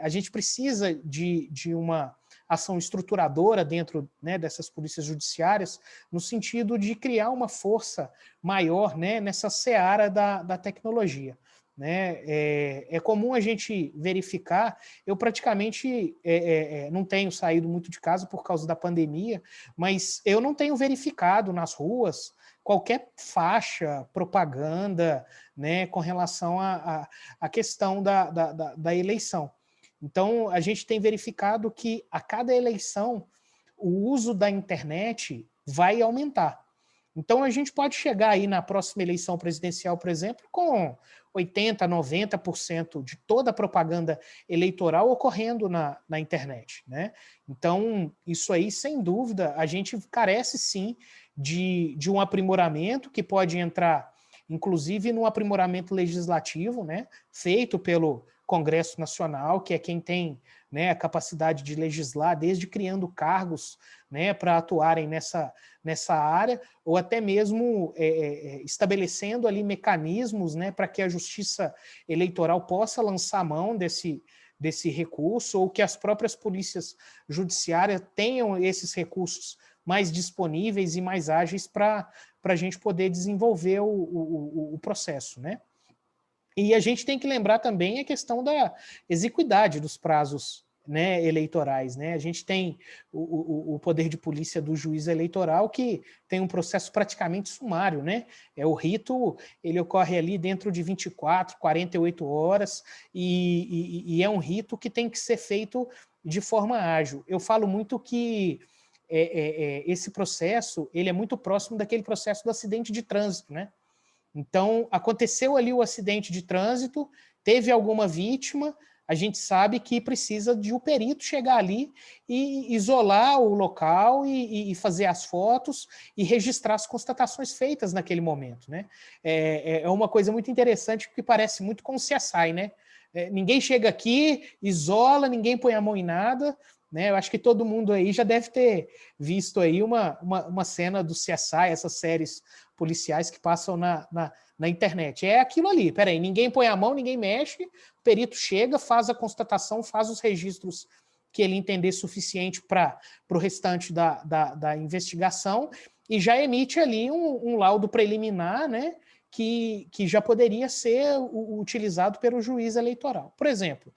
a gente precisa de uma ação estruturadora dentro, né, dessas polícias judiciárias, no sentido de criar uma força maior, né, nessa seara da tecnologia. Né? É comum a gente verificar, eu praticamente não tenho saído muito de casa por causa da pandemia, mas eu não tenho verificado nas ruas qualquer faixa, propaganda, né, com relação à questão da eleição. Então, a gente tem verificado que a cada eleição o uso da internet vai aumentar. Então, a gente pode chegar aí na próxima eleição presidencial, por exemplo, com 80%, 90% de toda a propaganda eleitoral ocorrendo na internet, né? Então, isso aí, sem dúvida, a gente carece, sim, de um aprimoramento que pode entrar, inclusive, no aprimoramento legislativo, né? Feito pelo Congresso Nacional, que é quem tem, né, a capacidade de legislar, desde criando cargos, né, para atuarem nessa área, ou até mesmo estabelecendo ali mecanismos, né, para que a Justiça Eleitoral possa lançar mão desse recurso, ou que as próprias polícias judiciárias tenham esses recursos mais disponíveis e mais ágeis para a gente poder desenvolver o processo, né? E a gente tem que lembrar também a questão da exequidade dos prazos, né, eleitorais, né? A gente tem o poder de polícia do juiz eleitoral, que tem um processo praticamente sumário, né? O rito, ele ocorre ali dentro de 24, 48 horas, e é um rito que tem que ser feito de forma ágil. Eu falo muito que esse processo, ele é muito próximo daquele processo do acidente de trânsito, né? Então, aconteceu ali o acidente de trânsito, teve alguma vítima, a gente sabe que precisa de o perito chegar ali e isolar o local e fazer as fotos e registrar as constatações feitas naquele momento, né? É uma coisa muito interessante, porque parece muito com o CSI, né? Ninguém chega aqui, isola, ninguém põe a mão em nada, né? Eu acho que todo mundo aí já deve ter visto aí uma cena do CSI, essas séries policiais que passam na internet. É aquilo ali, peraí, ninguém põe a mão, ninguém mexe, o perito chega, faz a constatação, faz os registros que ele entender suficiente para o restante da investigação e já emite ali um laudo preliminar, né, que já poderia ser utilizado pelo juiz eleitoral. Por exemplo,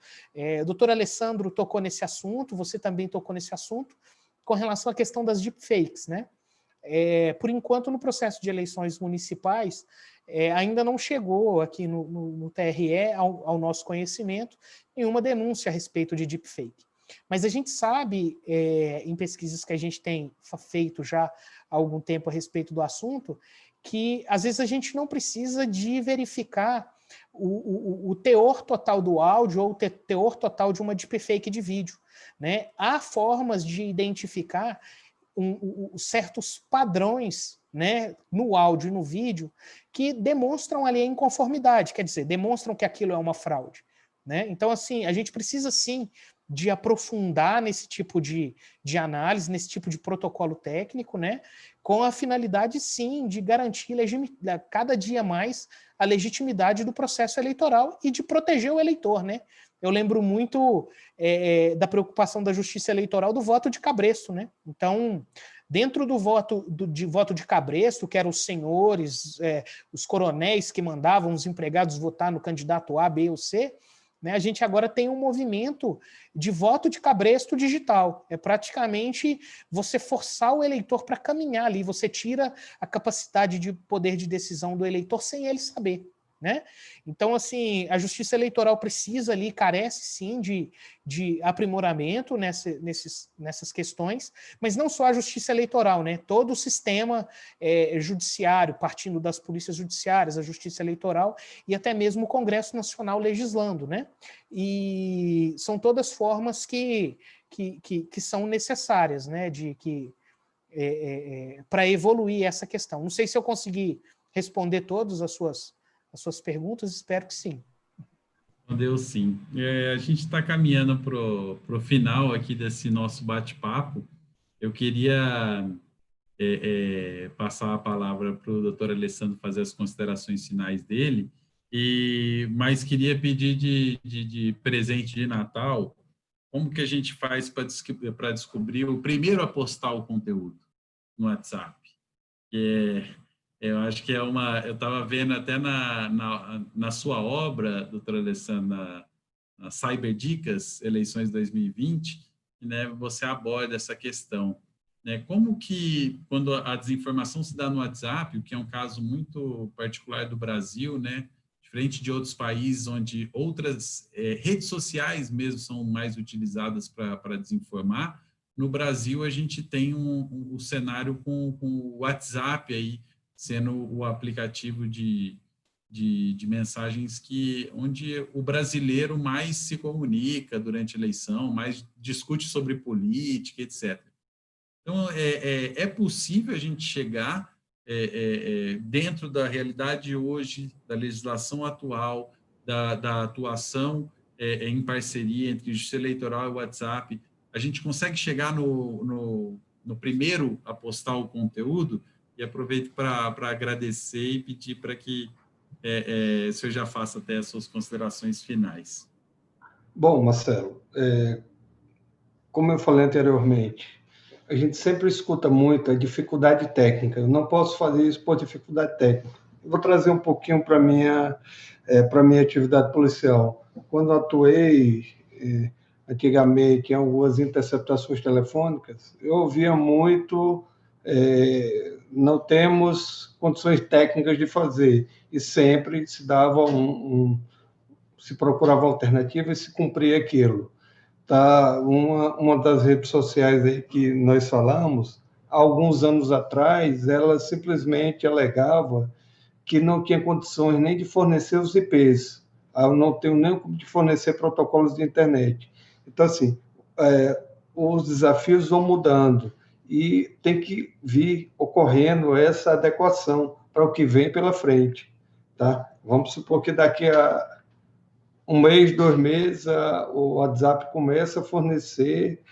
o doutor Alessandro tocou nesse assunto, você também tocou nesse assunto, com relação à questão das deepfakes, né? Por enquanto, no processo de eleições municipais, ainda não chegou aqui no TRE, ao nosso conhecimento, nenhuma denúncia a respeito de deepfake. Mas a gente sabe, em pesquisas que a gente tem feito já há algum tempo a respeito do assunto, que às vezes a gente não precisa de verificar o teor total do áudio ou o teor total de uma deepfake de vídeo, né? Há formas de identificar certos padrões, né, no áudio e no vídeo que demonstram ali a inconformidade, quer dizer, demonstram que aquilo é uma fraude, né? Então, assim, a gente precisa, sim, de aprofundar nesse tipo de análise, nesse tipo de protocolo técnico, né, com a finalidade, sim, de garantir cada dia mais a legitimidade do processo eleitoral e de proteger o eleitor, né? Eu lembro muito da preocupação da Justiça Eleitoral do voto de cabresto, né? Então, dentro do voto de cabresto, que eram os senhores, os coronéis que mandavam os empregados votar no candidato A, B ou C, né, a gente agora tem um movimento de voto de cabresto digital. É praticamente você forçar o eleitor para caminhar ali, você tira a capacidade de poder de decisão do eleitor sem ele saber, né? Então, assim, a Justiça Eleitoral precisa ali, carece sim de aprimoramento nessas questões, mas não só a Justiça Eleitoral, né? Todo o sistema judiciário, partindo das polícias judiciárias, a Justiça Eleitoral e até mesmo o Congresso Nacional legislando, né? E são todas formas que são necessárias, né? Para evoluir essa questão. Não sei se eu consegui responder todas as suas perguntas, espero que sim. Respondeu sim. A gente está caminhando para o final aqui desse nosso bate-papo. Eu queria passar a palavra para o doutor Alessandro fazer as considerações finais dele, mas queria pedir de presente de Natal, como que a gente faz para descobrir o primeiro a postar o conteúdo no WhatsApp? Eu acho que eu estava vendo até na sua obra, doutora Alessandra, na Cyber Dicas, eleições 2020, né, você aborda essa questão. Né, como que, quando a desinformação se dá no WhatsApp, o que é um caso muito particular do Brasil, né, diferente de outros países onde outras redes sociais mesmo são mais utilizadas para desinformar, no Brasil a gente tem um cenário com o WhatsApp aí, sendo o aplicativo de mensagens onde o brasileiro mais se comunica durante a eleição, mais discute sobre política, etc. Então, é possível a gente chegar dentro da realidade hoje, da legislação atual, da atuação em parceria entre Justiça Eleitoral e WhatsApp, a gente consegue chegar no primeiro a postar o conteúdo. E aproveito para agradecer e pedir para que o senhor já faça até as suas considerações finais. Bom, Marcelo, como eu falei anteriormente, a gente sempre escuta muito a dificuldade técnica. Eu não posso fazer isso por dificuldade técnica. Eu vou trazer um pouquinho para minha atividade policial. Quando eu atuei antigamente em algumas interceptações telefônicas, eu ouvia muito não temos condições técnicas de fazer, e sempre se dava se procurava alternativa e se cumpria aquilo. Tá? Uma das redes sociais aí que nós falamos, há alguns anos atrás, ela simplesmente alegava que não tinha condições nem de fornecer os IPs, eu não tenho nem como de fornecer protocolos de internet. Então, assim, os desafios vão mudando, e tem que vir ocorrendo essa adequação para o que vem pela frente. Tá? Vamos supor que daqui a um mês, 2 meses, o WhatsApp começa a fornecer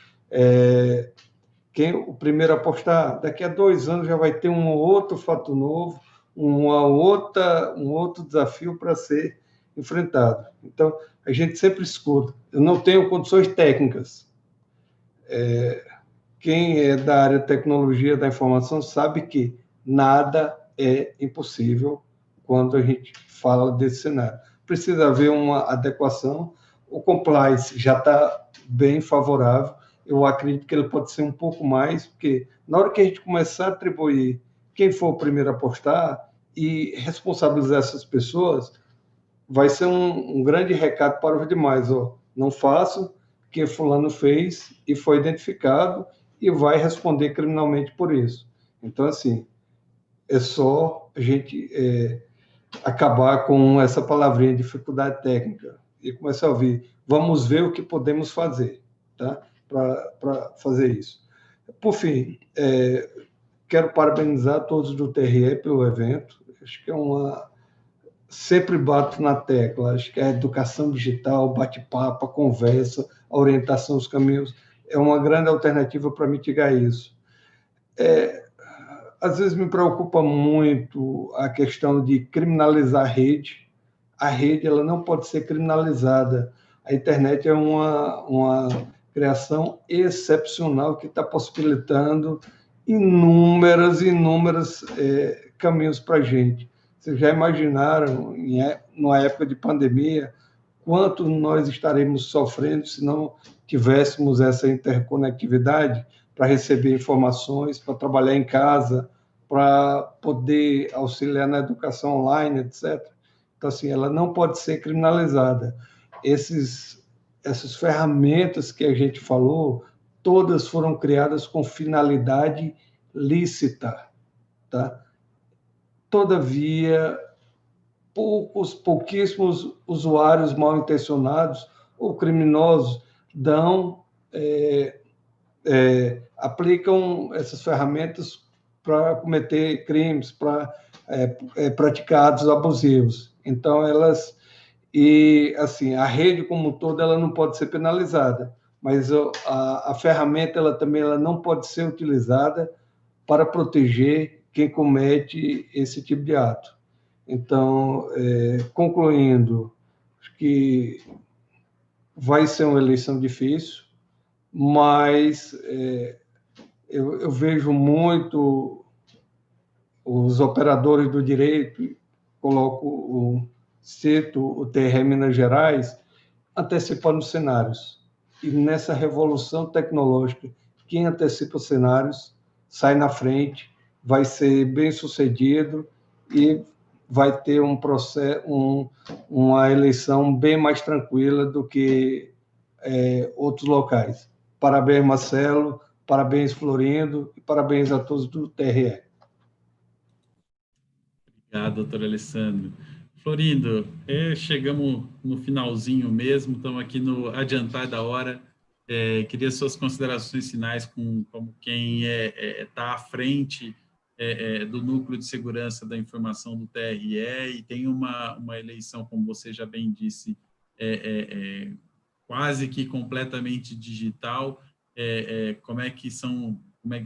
o primeiro a postar. Daqui a 2 anos já vai ter um outro fato novo, um outro desafio para ser enfrentado. Então, a gente sempre escuta. Eu não tenho condições técnicas. Quem é da área de tecnologia da informação sabe que nada é impossível quando a gente fala desse cenário. Precisa haver uma adequação. O compliance já está bem favorável. Eu acredito que ele pode ser um pouco mais, porque na hora que a gente começar a atribuir quem for o primeiro a postar e responsabilizar essas pessoas, vai ser um grande recado para os demais. Não faço, que fulano fez e foi identificado e vai responder criminalmente por isso. Então, assim, é só a gente acabar com essa palavrinha dificuldade técnica e começar a ouvir. Vamos ver o que podemos fazer, tá? Para fazer isso. Por fim, quero parabenizar todos do TRE pelo evento. Acho que sempre bato na tecla. Acho que a educação digital, bate-papo, a conversa, a orientação dos caminhos é uma grande alternativa para mitigar isso. Às vezes me preocupa muito a questão de criminalizar a rede. A rede ela não pode ser criminalizada. A internet é uma criação excepcional que está possibilitando inúmeros caminhos para a gente. Vocês já imaginaram, numa época de pandemia, quanto nós estaremos sofrendo se não tivéssemos essa interconectividade para receber informações, para trabalhar em casa, para poder auxiliar na educação online, etc. Então, assim, ela não pode ser criminalizada. Essas ferramentas que a gente falou, todas foram criadas com finalidade lícita, tá? Todavia, pouquíssimos usuários mal intencionados ou criminosos aplicam essas ferramentas para cometer crimes, para praticar atos abusivos. Então, assim, a rede como um todo, ela não pode ser penalizada, mas a ferramenta ela não pode ser utilizada para proteger quem comete esse tipo de ato. Então, concluindo, que vai ser uma eleição difícil, mas eu vejo muito os operadores do direito, cito o TRE Minas Gerais, antecipando cenários. E nessa revolução tecnológica, quem antecipa os cenários sai na frente, vai ser bem sucedido e vai ter uma eleição bem mais tranquila do que outros locais. Parabéns, Marcelo, parabéns, Florindo, e parabéns a todos do TRE. Obrigado, doutor Alessandro. Florindo, chegamos no finalzinho mesmo, estamos aqui no adiantar da hora. Queria suas considerações finais como quem está à frente do Núcleo de Segurança da Informação do TRE e tem uma eleição, como você já bem disse, quase que completamente digital. Como é que são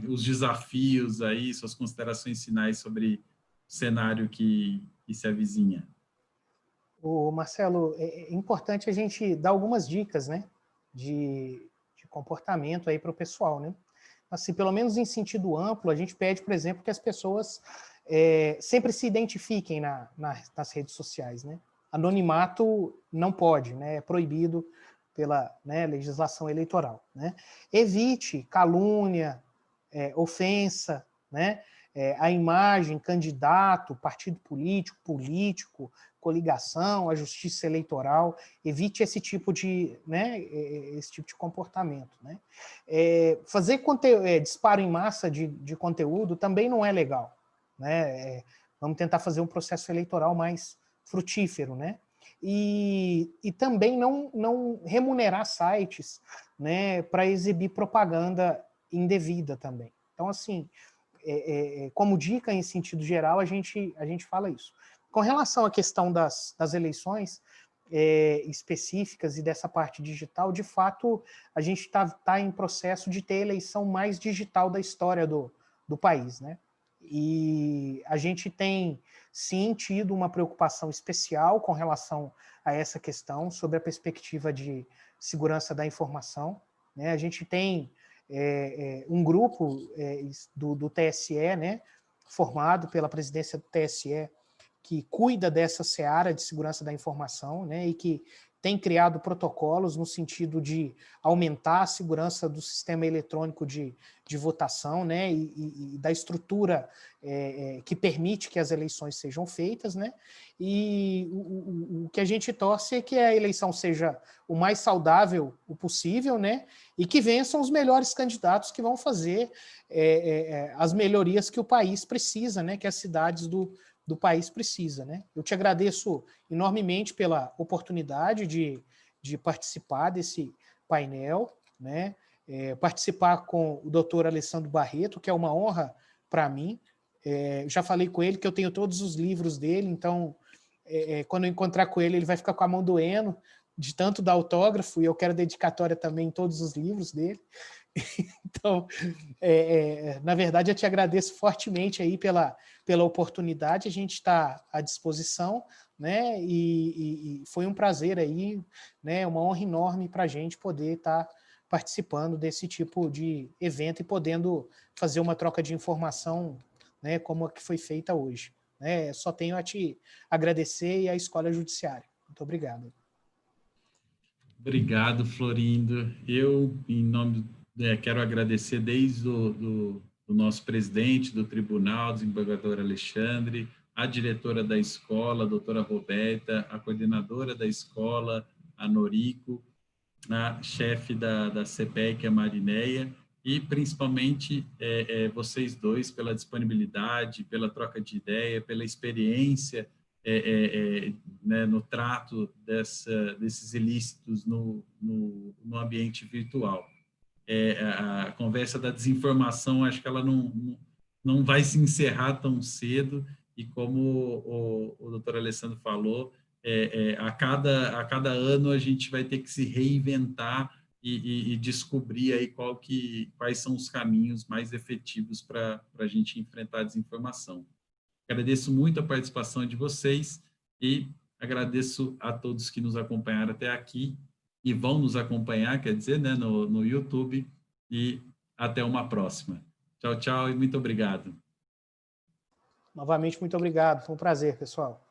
os desafios aí, suas considerações finais sobre o cenário que se avizinha? Marcelo, é importante a gente dar algumas dicas, né, de comportamento aí para o pessoal, né? Assim, pelo menos em sentido amplo, a gente pede, por exemplo, que as pessoas sempre se identifiquem nas redes sociais, né? Anonimato não pode, né? É proibido pela legislação eleitoral, né? Evite calúnia, ofensa, né? A imagem, candidato, partido político, coligação, a justiça eleitoral, evite esse tipo de comportamento, né? Fazer disparo em massa de conteúdo também não é legal, né? Vamos tentar fazer um processo eleitoral mais frutífero, né? E também não remunerar sites, né, para exibir propaganda indevida também. Então, assim, como dica em sentido geral, a gente fala isso. Com relação à questão das eleições específicas e dessa parte digital, de fato, a gente está em processo de ter a eleição mais digital da história do país, né? E a gente tem, sim, tido uma preocupação especial com relação a essa questão, sobre a perspectiva de segurança da informação, né? A gente tem um grupo do TSE, né, formado pela presidência do TSE, que cuida dessa seara de segurança da informação, né, e que tem criado protocolos no sentido de aumentar a segurança do sistema eletrônico de votação, né, e da estrutura que permite que as eleições sejam feitas, né, e o que a gente torce é que a eleição seja o mais saudável possível, né, e que vençam os melhores candidatos que vão fazer as melhorias que o país precisa, né, que as cidades do país precisa, né? Eu te agradeço enormemente pela oportunidade de participar desse painel, né? Participar com o doutor Alessandro Barreto, que é uma honra para mim. Já falei com ele que eu tenho todos os livros dele, então, quando eu encontrar com ele vai ficar com a mão doendo de tanto dar autógrafo, e eu quero dedicatória também em todos os livros dele. Então, na verdade, eu te agradeço fortemente aí pela oportunidade, a gente está à disposição, né? E foi um prazer aí, né? Uma honra enorme para a gente poder estar participando desse tipo de evento e podendo fazer uma troca de informação, né? Como a que foi feita hoje, né? Só tenho a te agradecer e a Escola Judiciária. Muito obrigado. Obrigado, Florindo. Eu, em nome quero agradecer desde do nosso presidente do tribunal, desembargador Alexandre, a diretora da escola, a doutora Roberta, a coordenadora da escola, a Noriko, a chefe da CPEC, a Marineia, e principalmente vocês dois pela disponibilidade, pela troca de ideia, pela experiência né, no trato desses ilícitos no ambiente virtual. A conversa da desinformação, acho que ela não vai se encerrar tão cedo, e como o doutor Alessandro falou, a cada ano a gente vai ter que se reinventar e descobrir aí quais são os caminhos mais efetivos para a gente enfrentar a desinformação. Agradeço muito a participação de vocês e agradeço a todos que nos acompanharam até aqui e vão nos acompanhar, quer dizer, né, no YouTube, e até uma próxima. Tchau, tchau e muito obrigado. Novamente, muito obrigado. Foi um prazer, pessoal.